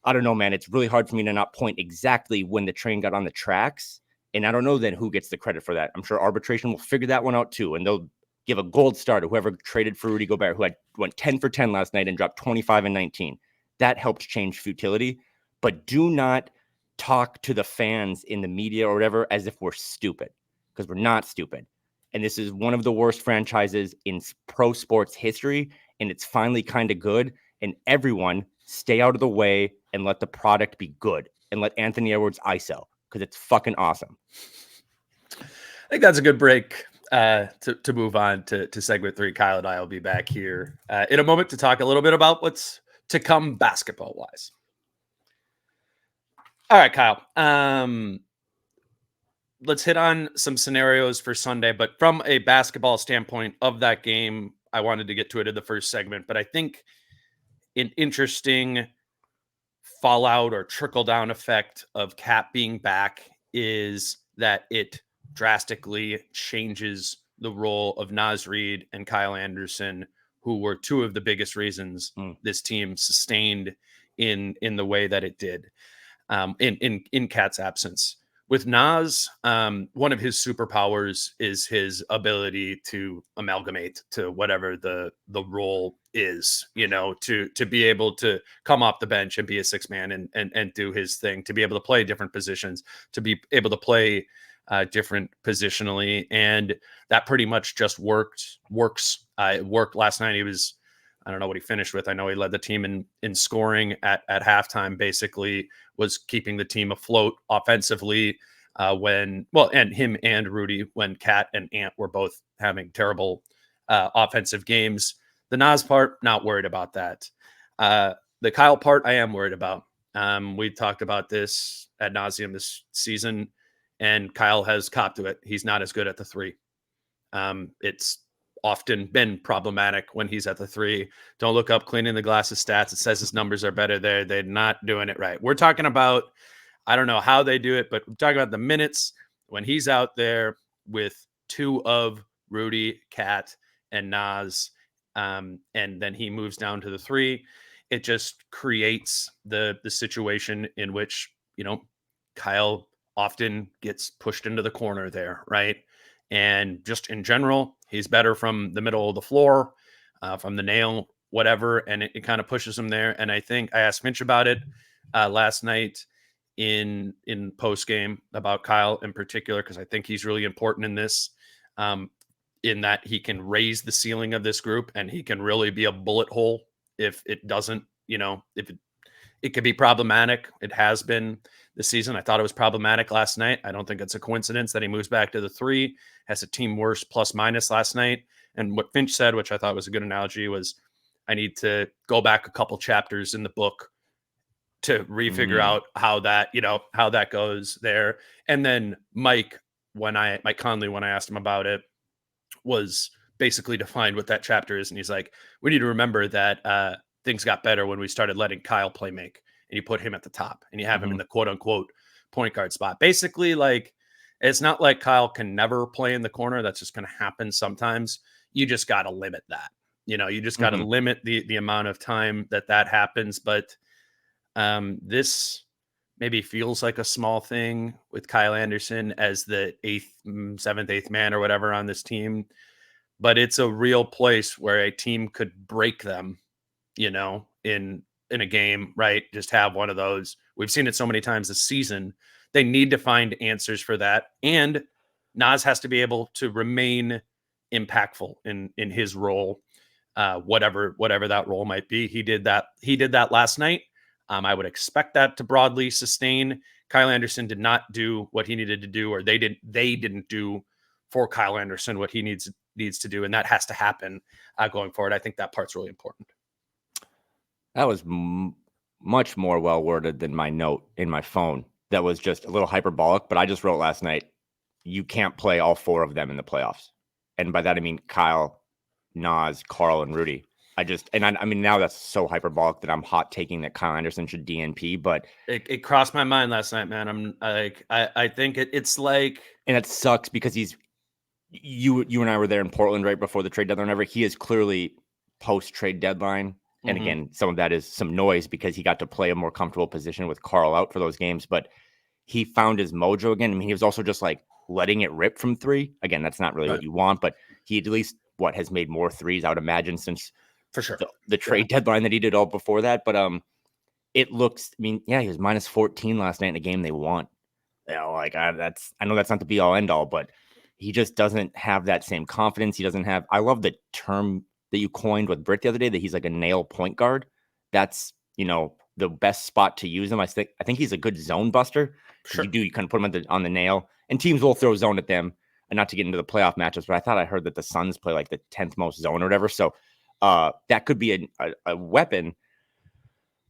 I don't know, man. It's really hard for me to not point exactly when the train got on the tracks. And I don't know then who gets the credit for that. I'm sure arbitration will figure that one out too. And they'll give a gold star to whoever traded for Rudy Gobert, who went 10 for 10 last night and dropped 25 and 19. That helped change futility. But do not talk to the fans in the media or whatever as if we're stupid, because we're not stupid. And this is one of the worst franchises in pro sports history. And it's finally kind of good. And everyone stay out of the way and let the product be good and let Anthony Edwards ISO because it's fucking awesome. I think that's a good break to move on to segment 3. Kyle and I will be back here in a moment to talk a little bit about what's to come basketball wise. All right, Kyle. Let's hit on some scenarios for Sunday, but from a basketball standpoint of that game, I wanted to get to it in the first segment, but I think an interesting fallout or trickle down effect of Cap being back is that it drastically changes the role of Naz Reid and Kyle Anderson, who were 2 of the biggest reasons this team sustained in the way that it did in Cat's absence. with Nas, one of his superpowers is his ability to amalgamate to whatever the role is, to be able to come off the bench and be a six man and do his thing, to be able to play different positions, to be able to play different positionally. And that pretty much just works. It worked last night. I don't know what he finished with. I know he led the team in scoring at halftime, basically was keeping the team afloat offensively and him and Rudy, when Cat and Ant were both having terrible offensive games. The Nas part, not worried about that. The Kyle part, I am worried about. We talked about this ad nauseum this season, and Kyle has copped to it. He's not as good at the three. It's often been problematic when he's at the three. Don't look up Cleaning the Glasses stats. It says his numbers are better there. They're not doing it right. We're talking about, I don't know how they do it, but we're talking about the minutes when he's out there with two of Rudy, Cat, and Nas, and then he moves down to the three. It just creates the situation in which, Kyle often gets pushed into the corner there, right? And just in general, he's better from the middle of the floor, from the nail, whatever. And it kind of pushes him there. And I think I asked Finch about it last night in post game about Kyle in particular, because I think he's really important in this, in that he can raise the ceiling of this group and he can really be a bullet hole if it doesn't, if it could be problematic. It has been this season. I thought it was problematic last night. I don't think it's a coincidence that he moves back to the three, has a team worst plus minus last night. And what Finch said, which I thought was a good analogy, was I need to go back a couple chapters in the book to refigure out how that goes there. And then Mike Conley, when I asked him about it, was basically defined what that chapter is. And he's like, we need to remember that things got better when we started letting Kyle play make, and you put him at the top and you have him in the quote unquote point guard spot. Basically, like, it's not like Kyle can never play in the corner. That's just going to happen sometimes. You just got to limit that. You just got to limit the amount of time that happens. But this maybe feels like a small thing with Kyle Anderson as the seventh, eighth man or whatever on this team. But it's a real place where a team could break them, in a game, right? Just have one of those. We've seen it so many times this season. They need to find answers for that. And Nas has to be able to remain impactful in his role, whatever that role might be. He did that last night. I would expect that to broadly sustain. Kyle Anderson did not do what he needed to do, or they didn't do for Kyle Anderson what he needs to do. And that has to happen going forward. I think that part's really important. That was much more well worded than my note in my phone. That was just a little hyperbolic, but I just wrote last night, you can't play all four of them in the playoffs. And by that, I mean Kyle, Nas, Karl, and Rudy. I mean, now that's so hyperbolic that I'm hot taking that Kyle Anderson should DNP, but it crossed my mind last night, man. I'm like, I think it's like, and it sucks because you and I were there in Portland right before the trade deadline. He is clearly post trade deadline. And again, some of that is some noise because he got to play a more comfortable position with Karl out for those games, but he found his mojo again. I mean, he was also just like letting it rip from three. Again, that's not really what you want, but he at least has made more threes, I would imagine, since for sure the trade deadline that he did all before that. But it looks, I mean, yeah, he was minus 14 last night in a game they won. I know that's not the be all end all, but he just doesn't have that same confidence. He doesn't have, I love the term that you coined with Britt the other day, that he's like a nail point guard. That's, the best spot to use him. I think he's a good zone buster. Sure. You kind of put him on the nail, and teams will throw zone at them, and not to get into the playoff matchups, but I thought I heard that the Suns play like the 10th most zone or whatever. So that could be a weapon,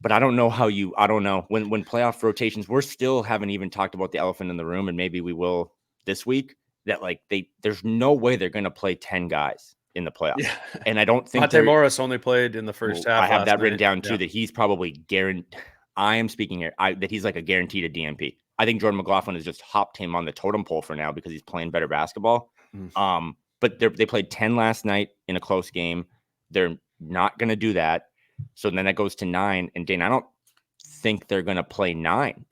but I don't know when playoff rotations, we're still haven't even talked about the elephant in the room, and maybe we will this week, that like there's no way they're going to play 10 guys in the playoffs. Yeah. And I don't think Monte Morris only played in the first half. I have that written down too, that he's probably guaranteed. I am speaking here, that he's like a guaranteed to DNP. I think Jordan McLaughlin has just hopped him on the totem pole for now because he's playing better basketball. But they played 10 last night in a close game. They're not going to do that. So then that goes to 9. And Dane, I don't think they're going to play 9.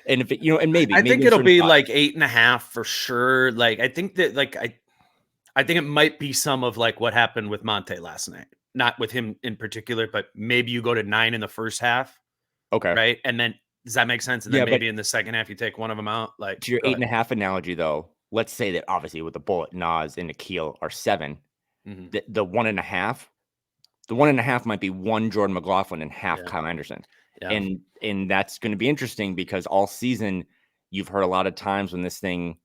And if it, and maybe I think in it'll certain be spots. like 8.5 for sure. Like, I think that, like, I think it might be some of like what happened with Monte last night. Not with him in particular, but maybe you go to 9 in the first half, Okay. right? And then does that make sense? And Yeah, then but maybe in the second half you take one of them out. Like, to your go ahead. 8.5 analogy, though, let's say that obviously with the Bullet, Nas, and Nikhil are 7. Mhm. The 1.5, the 1.5 might be 1 Jordan McLaughlin and half Yeah. Kyle Anderson. Yeah. And that's going to be interesting because all season you've heard a lot of times when this thing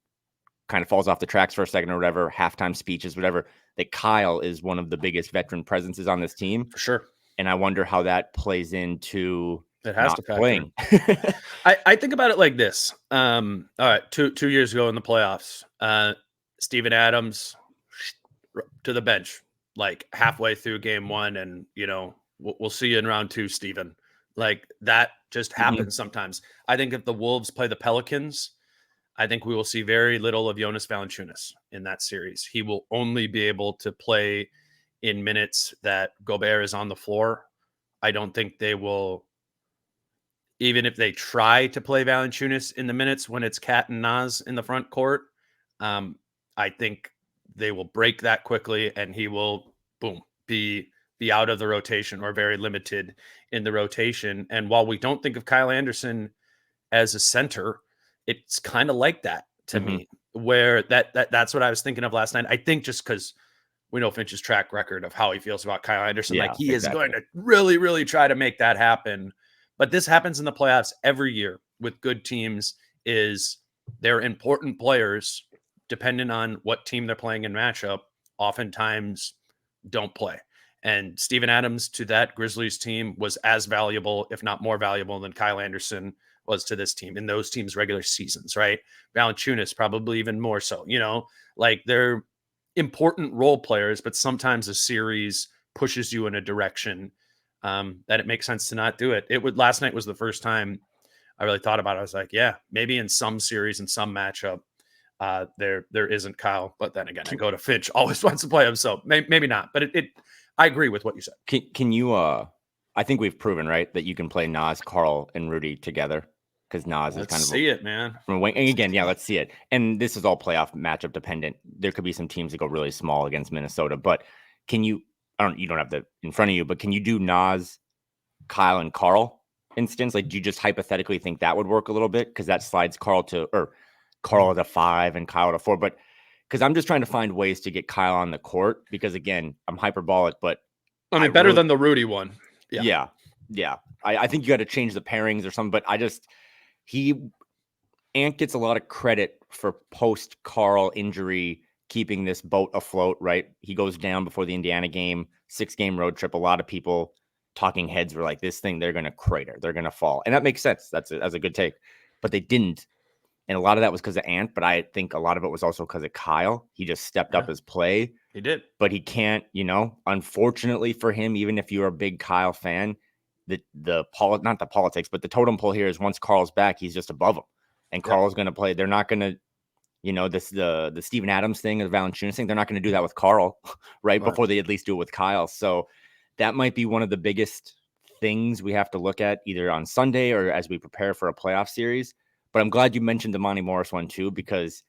kind of falls off the tracks for a second or whatever, halftime speeches, whatever, that Kyle is one of the biggest veteran presences on this team. For sure. And I wonder how that plays into It has not to factor playing. I think about it like this. All right, two years ago in the playoffs, Steven Adams to the bench, like halfway through game 1, and we'll see you in round 2, Steven. Like that just happens sometimes. I think if the Wolves play the Pelicans, I think we will see very little of Jonas Valanciunas in that series. He will only be able to play in minutes that Gobert is on the floor. I don't think they will. Even if they try to play Valanciunas in the minutes when it's Cat and Nas in the front court, I think they will break that quickly, and he will, boom, be out of the rotation or very limited in the rotation. And while we don't think of Kyle Anderson as a center, it's kind of like that to me, where that's what I was thinking of last night. I think just because we know Finch's track record of how he feels about Kyle Anderson, Yeah, like he is going to really, really try to make that happen. But this happens in the playoffs every year with good teams, is they're important players, depending on what team they're playing in matchup, oftentimes don't play. And Steven Adams to that Grizzlies team was as valuable, if not more valuable, than Kyle Anderson was to this team in those teams' regular seasons, right? Valanciunas probably even more so, like they're important role players, but sometimes a series pushes you in a direction that it makes sense to not do it. Last night was the first time I really thought about it. I was like, yeah, maybe in some series, in some matchup, there isn't Kyle. But then again, I go to Finch, always wants to play him, so maybe not. But I agree with what you said. Can you? I think we've proven, right, that you can play Nas, Karl, and Rudy together because Nas is kind of see it, man. From a wing. And again, yeah, let's see it. And this is all playoff matchup dependent. There could be some teams that go really small against Minnesota, but can you? You don't have that in front of you, but can you do Nas, Kyle, and Karl instance? Like, do you just hypothetically think that would work a little bit because that slides Karl to 5 and Kyle to 4, but. Because I'm just trying to find ways to get Kyle on the court because, again, I'm hyperbolic, but I mean, better than the Rudy one. Yeah. I think you got to change the pairings or something, but Ant gets a lot of credit for post-Karl injury keeping this boat afloat, right? He goes down before the Indiana game, 6-game road trip. A lot of people, talking heads, were like, this thing, they're going to crater. They're going to fall. And that makes sense. That's a good take. But they didn't. And a lot of that was because of Ant, but I think a lot of it was also because of Kyle. He just stepped up his play. He did. But he can't, unfortunately for him, even if you're a big Kyle fan, not the politics, but the totem pole here is once Karl's back, he's just above him. And Karl's going to play. They're not going to, the Steven Adams thing, the Valanciunas thing, they're not going to do that with Karl, right? Before they at least do it with Kyle. So that might be one of the biggest things we have to look at either on Sunday or as we prepare for a playoff series. But I'm glad you mentioned the Monty Morris one too, because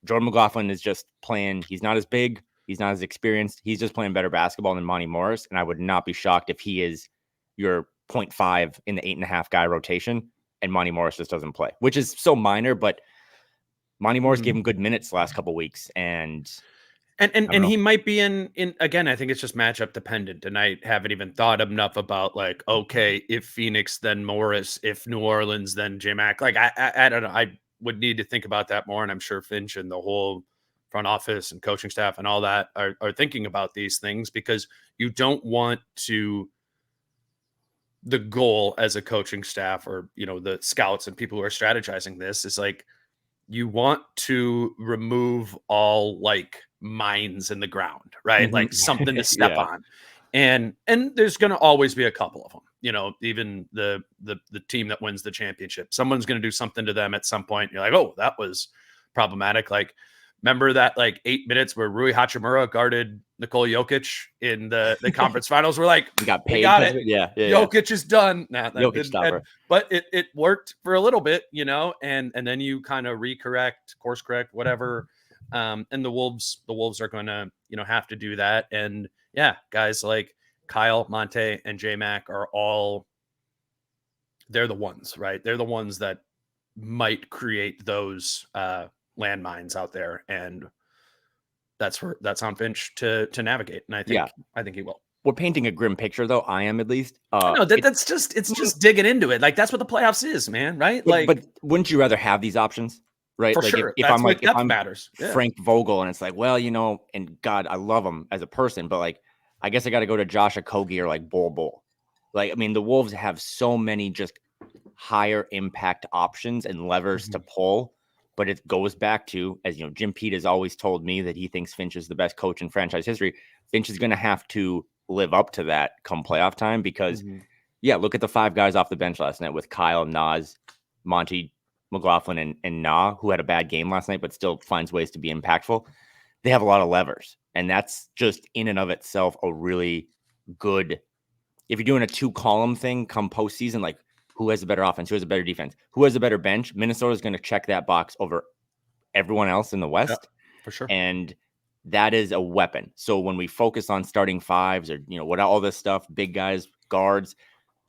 Jordan McLaughlin is just playing. He's not as big. He's not as experienced. He's just playing better basketball than Monty Morris. And I would not be shocked if he is your 0.5 in the 8.5 guy rotation and Monty Morris just doesn't play, which is so minor. But Monty Morris gave him good minutes the last couple of weeks. And he might be in again, I think it's just matchup dependent. And I haven't even thought enough about like, okay, if Phoenix, then Morris, if New Orleans, then J-Mac. Like I don't know. I would need to think about that more. And I'm sure Finch and the whole front office and coaching staff and all that are thinking about these things, because you don't want to, the goal as a coaching staff or, the scouts and people who are strategizing this is like, you want to remove all like mines in the ground, right? Like something to step on. And there's going to always be a couple of them, even the team that wins the championship, someone's going to do something to them at some point. You're like, oh, that was problematic. Like Remember that like 8 minutes where Rui Hachimura guarded Nikola Jokic in the conference finals? We're like, He got we paid. got it. Yeah. Jokic is done. Nah, that Jokic didn't, stopper. but it worked for a little bit, and then you kind of course correct, whatever. And the Wolves are going to, have to do that. And yeah, guys like Kyle, Monte, and J-Mac are all, they're the ones, right? They're the ones that might create those landmines out there. And that's on Finch to navigate. And I think he will. We're painting a grim picture, though. I am, at least. No, it's just digging into it. Like, that's what the playoffs is, man. Right? But wouldn't you rather have these options? Right. For like sure. If I'm matters. Yeah. Frank Vogel, and it's like, well, and God, I love him as a person, but like, I guess I got to go to Josh Okogie or like Bol. Like, I mean, the Wolves have so many just higher impact options and levers to pull. But it goes back to, as Jim Pete has always told me that he thinks Finch is the best coach in franchise history. Finch is going to have to live up to that come playoff time because, look at the 5 guys off the bench last night with Kyle, Nas, Monty, McLaughlin, and Na, who had a bad game last night, but still finds ways to be impactful. They have a lot of levers, and that's just in and of itself a really good. If you're doing a 2-column thing come postseason, like who has a better offense, who has a better defense, who has a better bench, Minnesota is going to check that box over everyone else in the West, for sure. And that is a weapon. So when we focus on starting 5s or what all this stuff, big guys, guards,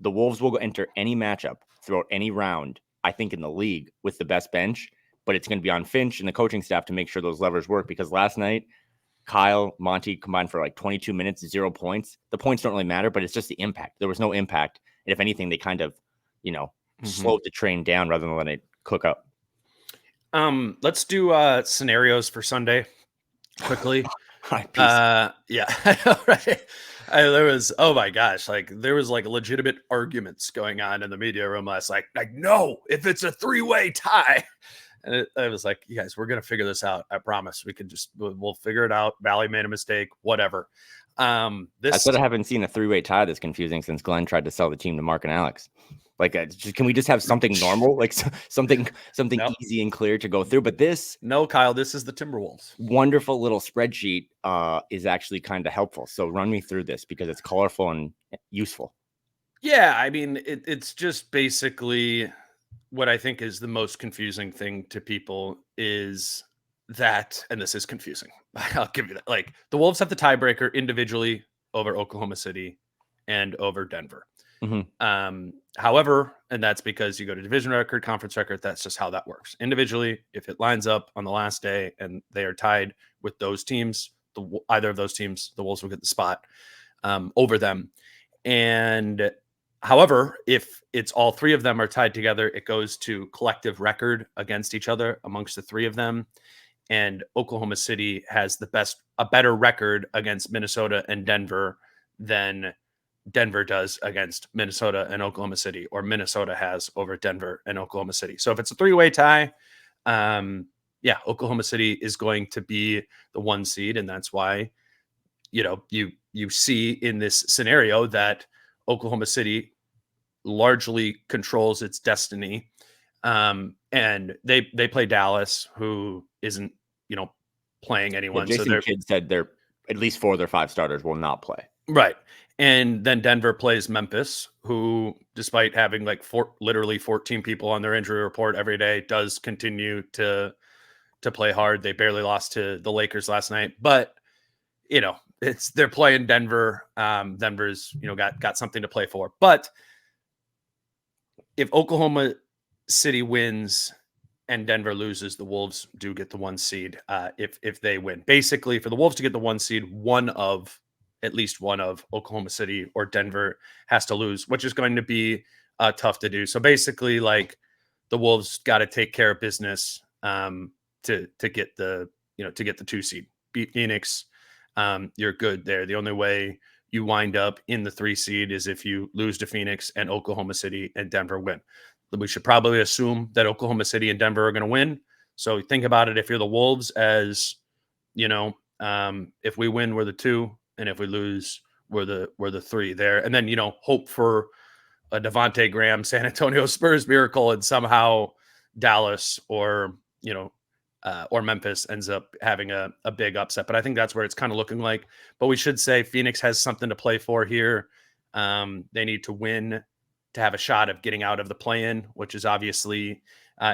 the Wolves will enter any matchup throughout any round, I think, in the league with the best bench, but it's going to be on Finch and the coaching staff to make sure those levers work, because last night, Kyle, Monty combined for like 22 minutes, 0 points. The points don't really matter, but it's just the impact. There was no impact. And if anything, they kind of, slowed the train down rather than let it cook up. Let's do scenarios for Sunday quickly. Yeah. I know, right? There was, oh my gosh, there was legitimate arguments going on in the media room last night. Like, no, if it's a 3-way tie. And I was like, you guys, we're going to figure this out. I promise. We'll figure it out. Valley made a mistake, whatever. I said I haven't seen a 3-way tie that's confusing since Glenn tried to sell the team to Mark and Alex. Like, can we just have something normal, like something easy and clear to go through? But no, Kyle, this is the Timberwolves. Wonderful little spreadsheet is actually kind of helpful. So run me through this because it's colorful and useful. Yeah, I mean, it's just basically what I think is the most confusing thing to people is that, and this is confusing. I'll give you that. Like, the Wolves have the tiebreaker individually over Oklahoma City and over Denver. However, and that's because you go to division record, conference record. That's just how that works. Individually, if it lines up on the last day and they are tied with those teams, either of those teams, the Wolves will get the spot over them. And however, if it's all 3 of them are tied together, it goes to collective record against each other amongst the 3 of them. And Oklahoma City has a better record against Minnesota and Denver than Denver does against Minnesota and Oklahoma City, or Minnesota has over Denver and Oklahoma City. So if it's a 3-way tie, Oklahoma City is going to be the 1 seed. And that's why, you see in this scenario that Oklahoma City largely controls its destiny. And they play Dallas, who isn't, playing anyone. Jason Kidd said at least 4 of their 5 starters will not play. Right. And then Denver plays Memphis, who, despite having literally 14 people on their injury report every day, does continue to play hard. They barely lost to the Lakers last night, but they're playing Denver. Denver's got something to play for. But if Oklahoma City wins and Denver loses, the Wolves do get the 1 seed. If they win, basically, for the Wolves to get the 1 seed, at least one of Oklahoma City or Denver has to lose, which is going to be tough to do. So basically, the Wolves got to take care of business to get the 2 seed. Beat Phoenix, you're good there. The only way you wind up in the 3 seed is if you lose to Phoenix and Oklahoma City and Denver win. We should probably assume that Oklahoma City and Denver are going to win. So think about it. If you're the Wolves, as if we win, we're the 2. And if we lose, we're the 3 there. And then, hope for a Devontae Graham, San Antonio Spurs miracle, and somehow Dallas or, or Memphis ends up having a big upset. But I think that's where it's kind of looking like. But we should say Phoenix has something to play for here. They need to win to have a shot of getting out of the play-in, which is obviously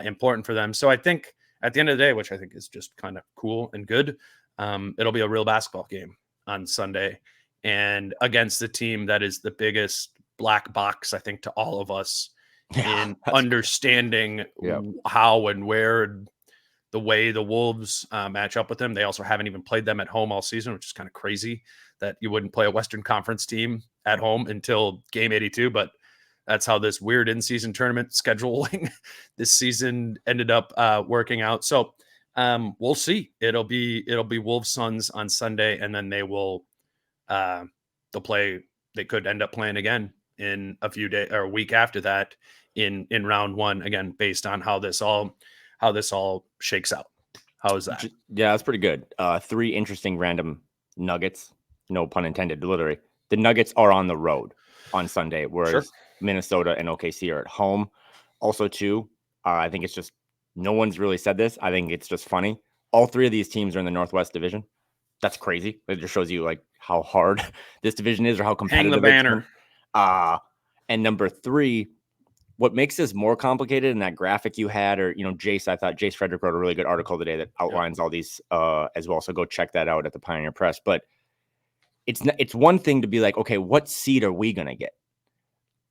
important for them. So I think at the end of the day, which I think is just kind of cool and good, it'll be a real basketball game on Sunday, and against the team that is the biggest black box, I think, to all of us in understanding how and where and the way the Wolves match up with them. They also haven't even played them at home all season, which is kind of crazy that you wouldn't play a Western Conference team at home until game 82. But that's how this weird in-season tournament scheduling this season ended up working out. So we'll see. It'll be Wolves Suns on Sunday, and then they'll play. They could end up playing again in a few days or a week after that in round one, again based on how this all shakes out. How is that? Yeah, that's pretty good. 3 interesting random nuggets, no pun intended. Literally, the Nuggets are on the road on Sunday, whereas Minnesota and OKC are at home. Also, too, I think it's just no one's really said this. I think it's just funny. All 3 of these teams are in the Northwest Division. That's crazy. It just shows you like how hard this division is or how competitive. Hang the banner. And number 3, what makes this more complicated in that graphic you had, or, Jace, I thought Jace Frederick wrote a really good article today that outlines all these as well. So go check that out at the Pioneer Press. But it's one thing to be like, okay, what seed are we going to get?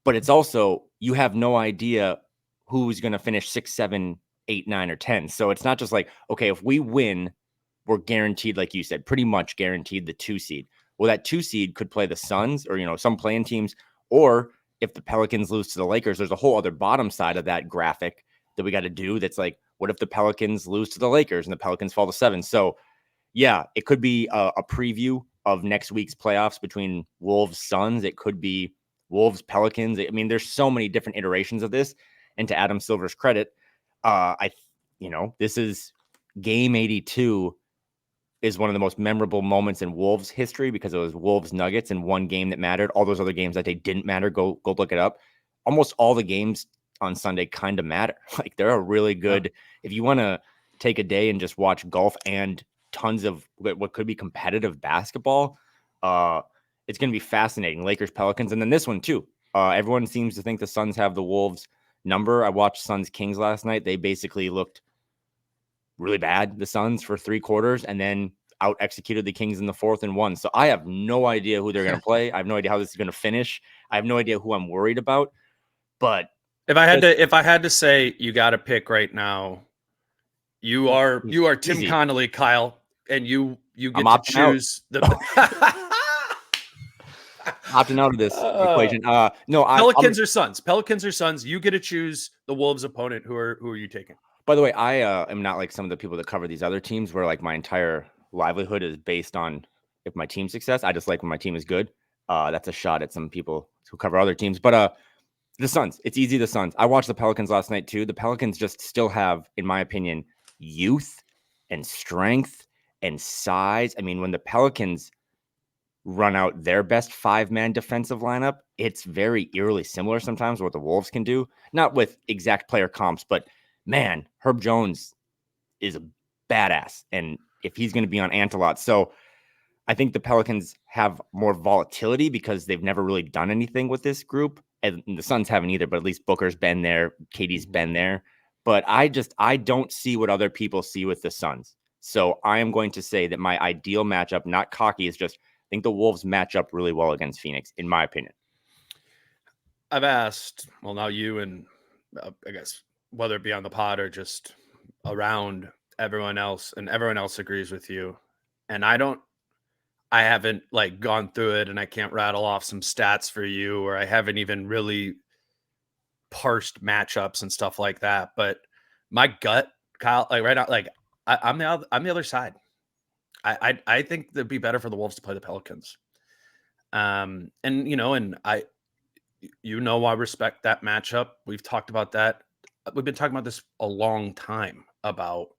But it's also, you have no idea who's going to finish 6, 7, 8, 9, or 10. So it's not just like, okay, if we win, we're guaranteed, like you said, pretty much guaranteed the 2 seed. Well, that 2 seed could play the Suns or, some playing teams, or if the Pelicans lose to the Lakers, there's a whole other bottom side of that graphic that we got to do. That's like, what if the Pelicans lose to the Lakers and the Pelicans fall to 7? So yeah, it could be a preview of next week's playoffs between Wolves Suns. It could be Wolves Pelicans. I mean, there's so many different iterations of this. And to Adam Silver's credit, this is game 82 is one of the most memorable moments in Wolves history because it was Wolves Nuggets in one game that mattered. All those other games that they didn't matter, go look it up. Almost all the games on Sunday kind of matter. Like, they're a really good, if you want to take a day and just watch golf and tons of what could be competitive basketball, it's going to be fascinating. Lakers, Pelicans, and then this one too. Everyone seems to think the Suns have the Wolves number. I watched Suns Kings last night. They basically looked really bad, the Suns, for 3 quarters, and then out executed the Kings in the 4th and won. So I have no idea who they're going to play. I have no idea how this is going to finish. I have no idea who I'm worried about. But if I had to say, you got to pick right now, you are Tim easy. Connolly, Kyle, and you get I'm to opting out. choose the opting out of this equation. No, Pelicans or Suns. Pelicans or Suns. You get to choose the Wolves opponent. Who are you taking? By the way, I am not like some of the people that cover these other teams where like my entire livelihood is based on if my team's success. I just like when my team is good. That's a shot at some people who cover other teams. But the Suns, it's easy. The Suns. I watched the Pelicans last night too. The Pelicans just still have, in my opinion, youth and strength and size. I mean, when the Pelicans run out their best 5-man defensive lineup, it's very eerily similar sometimes what the Wolves can do. Not with exact player comps, but man, Herb Jones is a badass. And if he's going to be on Ant a lot. So I think the Pelicans have more volatility because they've never really done anything with this group. And the Suns haven't either, but at least Booker's been there. Katie's been there. But I don't see what other people see with the Suns. So I am going to say that my ideal matchup, not cocky, is just I think the Wolves match up really well against Phoenix, in my opinion. I've asked, well, now you and I guess whether it be on the pod or just around everyone else, and everyone else agrees with you. And I haven't like gone through it, and I can't rattle off some stats for you, or I haven't even really parsed matchups and stuff like that. But my gut, Kyle, like right now, like I'm the other side. I think it'd be better for the Wolves to play the Pelicans. And I respect that matchup. We've talked about that. We've been talking about this a long time about,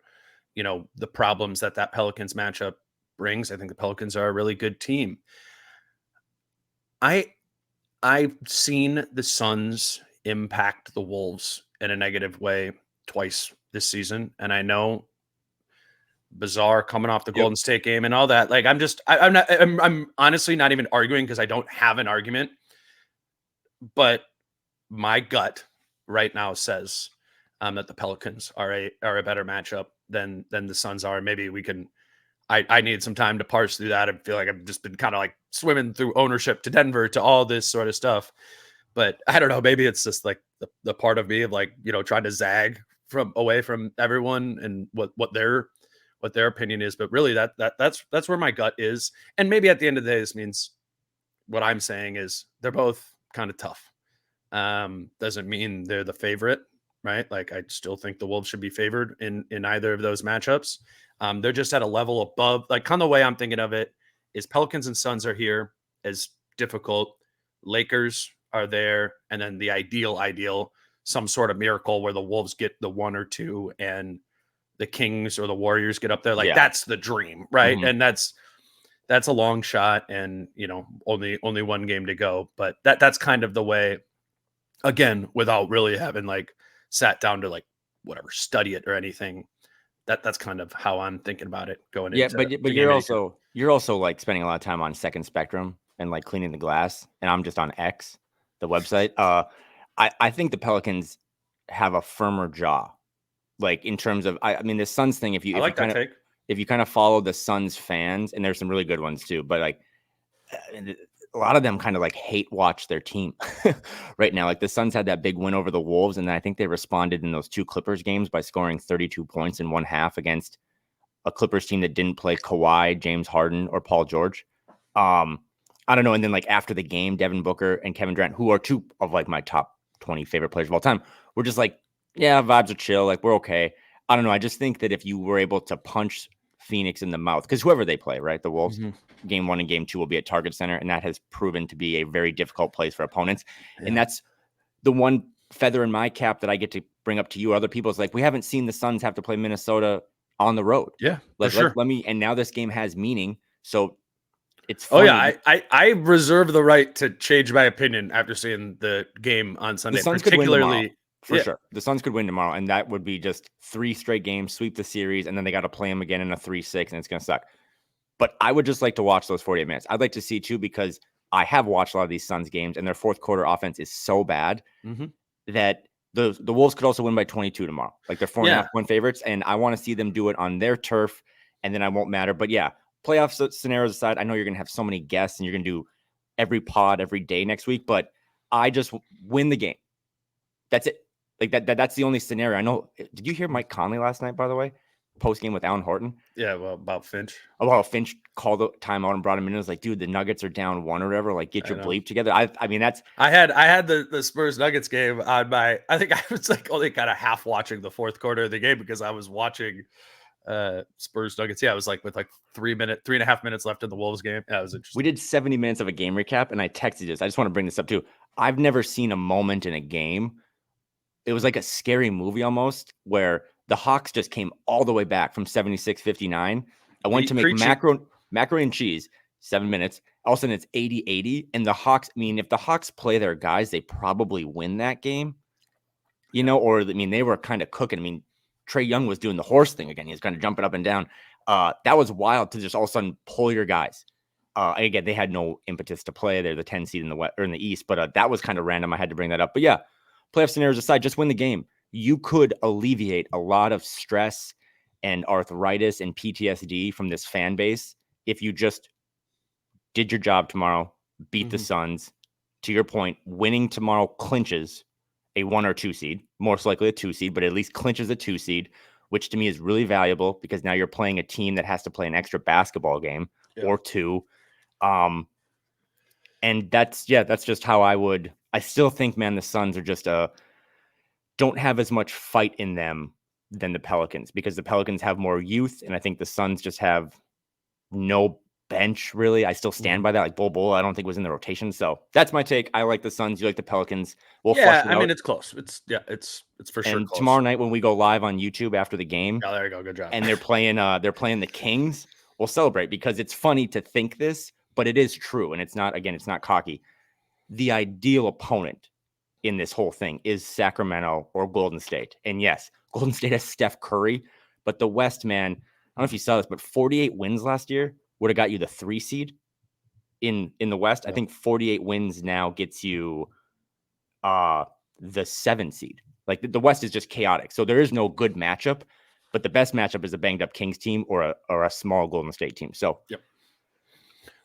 the problems that Pelicans matchup brings. I think the Pelicans are a really good team. I've seen the Suns impact the Wolves in a negative way twice this season. And I know bizarre coming off the Yep. Golden State game and all that. Like, I'm honestly not even arguing because I don't have an argument, but my gut right now says that the Pelicans are a better matchup than the Suns are. Maybe we can. I need some time to parse through that. I feel like I've just been kind of like swimming through ownership to Denver to all this sort of stuff. But I don't know. Maybe it's just like the part of me of like, trying to zag away from everyone and what their opinion is. But really that's where my gut is. And maybe at the end of the day, this means what I'm saying is they're both kind of tough. Doesn't mean they're the favorite, right? Like, I still think the Wolves should be favored in either of those matchups. They're just at a level above. Like, kind of the way I'm thinking of it is Pelicans and Suns are here as difficult. Lakers are there, and then the ideal, some sort of miracle where the Wolves get the 1 or 2 and the Kings or the Warriors get up there. Like, that's the dream, right? Mhm. And that's a long shot, and only one game to go. But that's kind of the way, again, without really having like sat down to like whatever study it or anything. That's kind of how I'm thinking about it going into. But you're also like spending a lot of time on Second Spectrum and like cleaning the glass, and I'm just on X, the website. I think the Pelicans have a firmer jaw, like in terms of I mean the Suns thing. If you kind of follow the Suns fans, and there's some really good ones too, but like a lot of them kind of like hate watch their team right now. Like the Suns had that big win over the Wolves, and I think they responded in those 2 Clippers games by scoring 32 points in one half against a Clippers team that didn't play Kawhi, James Harden, or Paul George. I don't know. And then like after the game, Devin Booker and Kevin Durant, who are 2 of like my top 20 favorite players of all time, were just like, yeah, vibes are chill. Like, we're okay. I don't know. I just think that if you were able to punch Phoenix in the mouth, because whoever they play, right? The Wolves, game 1 and game 2 will be at Target Center, and that has proven to be a very difficult place for opponents. Yeah. And that's the one feather in my cap that I get to bring up to you or other people. Is like, we haven't seen the Suns have to play Minnesota on the road. Yeah, like for sure. And now this game has meaning, so it's funny. Oh yeah, I reserve the right to change my opinion after seeing the game on Sunday. The Suns particularly could win tomorrow, for sure. The Suns could win tomorrow, and that would be just 3 straight games, sweep the series, and then they got to play them again in a 3-6, and it's going to suck. But I would just like to watch those 48 minutes. I'd like to see too, because I have watched a lot of these Suns games, and their fourth quarter offense is so bad that the Wolves could also win by 22 tomorrow. Like, they're 4.5-point favorites, and I want to see them do it on their turf, and then I won't matter. But yeah, playoff scenarios aside, I know you're going to have so many guests, and you're going to do every pod every day next week, but I just win the game. That's it. Like that's the only scenario. I know. Did you hear Mike Conley last night, by the way? Post game with Alan Horton. Yeah, well, about Finch. Oh, well, Finch called the timeout and brought him in. It was like, dude, the Nuggets are down 1 or whatever. Like, get your bleep together. I mean, that's. I had the Spurs Nuggets game on my. I think I was like only kind of half watching the fourth quarter of the game because I was watching Spurs Nuggets. Yeah, it was like with like 3.5 minutes left in the Wolves game. Yeah, it was interesting. We did 70 minutes of a game recap, and I texted this. I just want to bring this up too. I've never seen a moment in a game. It was like a scary movie almost, where the Hawks just came all the way back from 76-59. I went to make macaroni and cheese, 7 minutes. All of a sudden it's 80-80. And the Hawks, I mean, if the Hawks play their guys, they probably win that game, or I mean, they were kind of cooking. I mean, Trae Young was doing the horse thing again. He was kind of jumping up and down. That was wild to just all of a sudden pull your guys. Again, they had no impetus to play. They're the 10 seed in the West or in the East, but that was kind of random. I had to bring that up. But yeah, playoff scenarios aside, just win the game. You could alleviate a lot of stress and arthritis and PTSD from this fan base if you just did your job tomorrow, beat the Suns. To your point, winning tomorrow clinches a 1 or 2 seed, most likely a 2 seed, but at least clinches a 2 seed, which to me is really valuable because now you're playing a team that has to play an extra basketball game or 2. And that's just how I still think, man, the Suns are just don't have as much fight in them than the Pelicans because the Pelicans have more youth. And I think the Suns just have no bench, really. I still stand by that. Like Bol, I don't think was in the rotation. So that's my take. I like the Suns. You like the Pelicans. We'll flush it out. I mean, it's close. It's for sure. And tomorrow night when we go live on YouTube after the game. Oh, there you go. Good job. And they're playing the Kings. We'll celebrate because it's funny to think this, but it is true. And it's not cocky. The ideal opponent in this whole thing is Sacramento or Golden State. And yes, Golden State has Steph Curry, but the West, man, don't know if you saw this, but 48 wins last year would have got you the 3 seed in the West. I think 48 wins now gets you the 7 seed. Like the West is just chaotic. So there is no good matchup, but the best matchup is a banged up Kings team or a small Golden State team. So yep.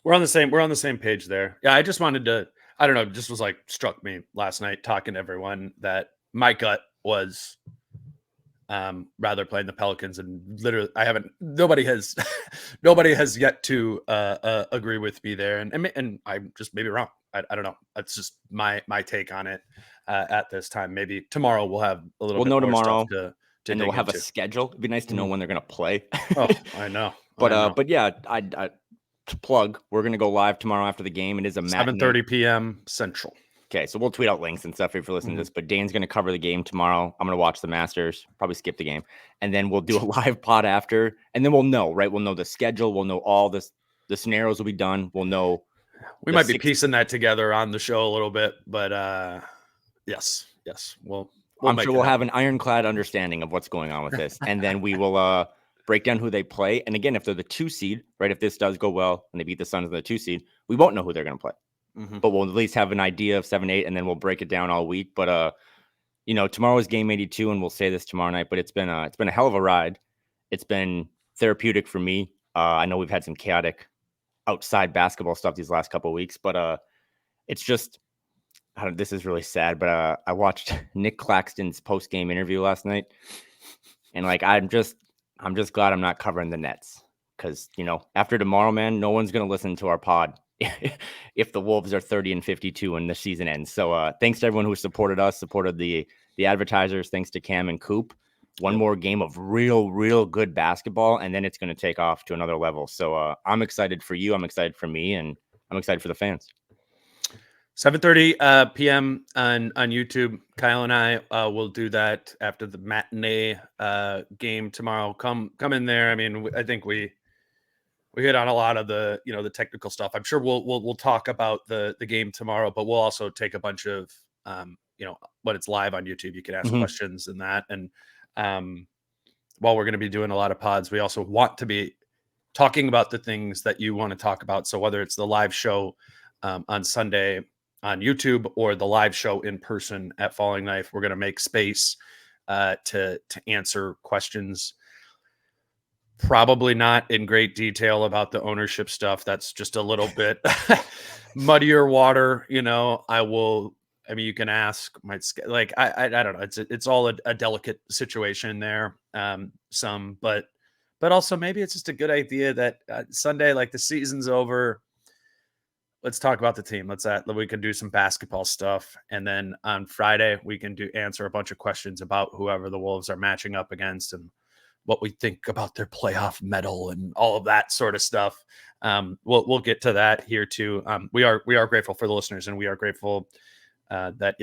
We're on the same page there. Yeah, I just wanted to, I don't know, just was like struck me last night talking to everyone that my gut was rather playing the Pelicans, and literally nobody has yet to agree with me there, and I'm just maybe wrong. I don't know. That's just my take on it at this time. Maybe tomorrow we'll have a little bit more tomorrow, stuff to and dig we'll have into. a schedule. It'd be nice to know when they're going to play. Oh, I know. But yeah, I to plug, we're going to go live tomorrow after the game. It is a 7:30 p.m. Central. Okay, so we'll tweet out links and stuff if you're listening to this, but Dane's going to cover the game tomorrow. I'm going to watch the Masters, probably skip the game, and then we'll do a live pod after, and then we'll know, right? We'll know the schedule. We'll know all this. The scenarios will be done. We'll know. We might be piecing that together on the show a little bit, but yes. I'm sure we'll have an ironclad understanding of what's going on with this, and then we will break down who they play. And again, if they're the 2 seed, right? If this does go well and they beat the Suns in the 2 seed, we won't know who they're going to play. But we'll at least have an idea of 7-8, and then we'll break it down all week. But tomorrow is game 82, and we'll say this tomorrow night. But it's been a hell of a ride. It's been therapeutic for me. I know we've had some chaotic outside basketball stuff these last couple of weeks, but it's just this is really sad. But I watched Nick Claxton's post game interview last night, and like I'm just glad I'm not covering the Nets, because after tomorrow, man, no one's gonna listen to our pod if the Wolves are 30-52 when the season ends. So thanks to everyone who supported the advertisers. Thanks to Cam and Coop. One more game of real good basketball, and then it's going to take off to another level. So I'm excited for you. I'm excited for me, and I'm excited for the fans. 7:30 p.m. on YouTube. Kyle and I will do that after the matinee game tomorrow. Come in there. I mean, I think we hit on a lot of the the technical stuff. I'm sure we'll talk about the game tomorrow, but we'll also take a bunch of when it's live on YouTube, you can ask questions and that. And while we're going to be doing a lot of pods, we also want to be talking about the things that you want to talk about. So whether it's the live show on Sunday on YouTube or the live show in person at Falling Knife, we're going to make space to answer questions. Probably not in great detail about the ownership stuff. That's just a little bit muddier water. I mean, you can ask. I don't know. It's all a delicate situation there. But also maybe it's just a good idea that Sunday, like the season's over, let's talk about the team. We can do some basketball stuff, and then on Friday we can answer a bunch of questions about whoever the Wolves are matching up against and what we think about their playoff medal and all of that sort of stuff. We'll get to that here too. We are grateful for the listeners, and we are grateful that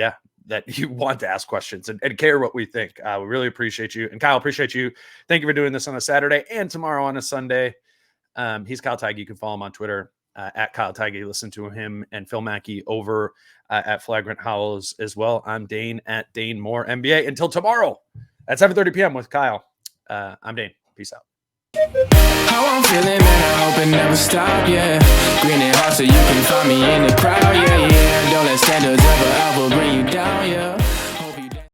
you want to ask questions and care what we think. We really appreciate you. And Kyle, appreciate you. Thank you for doing this on a Saturday and tomorrow on a Sunday. He's Kyle Theige. You can follow him on Twitter at Kyle Theige. Listen to him and Phil Mackey over at Flagrant Howls as well. I'm Dane at DaneMooreNBA. Until tomorrow at 7:30 p.m. with Kyle. I'm Dane. Peace out. How I'm feeling, man, I hope it never stop, yeah. Green and hot so you can find me in the crowd, yeah. Don't let standards ever bring you down.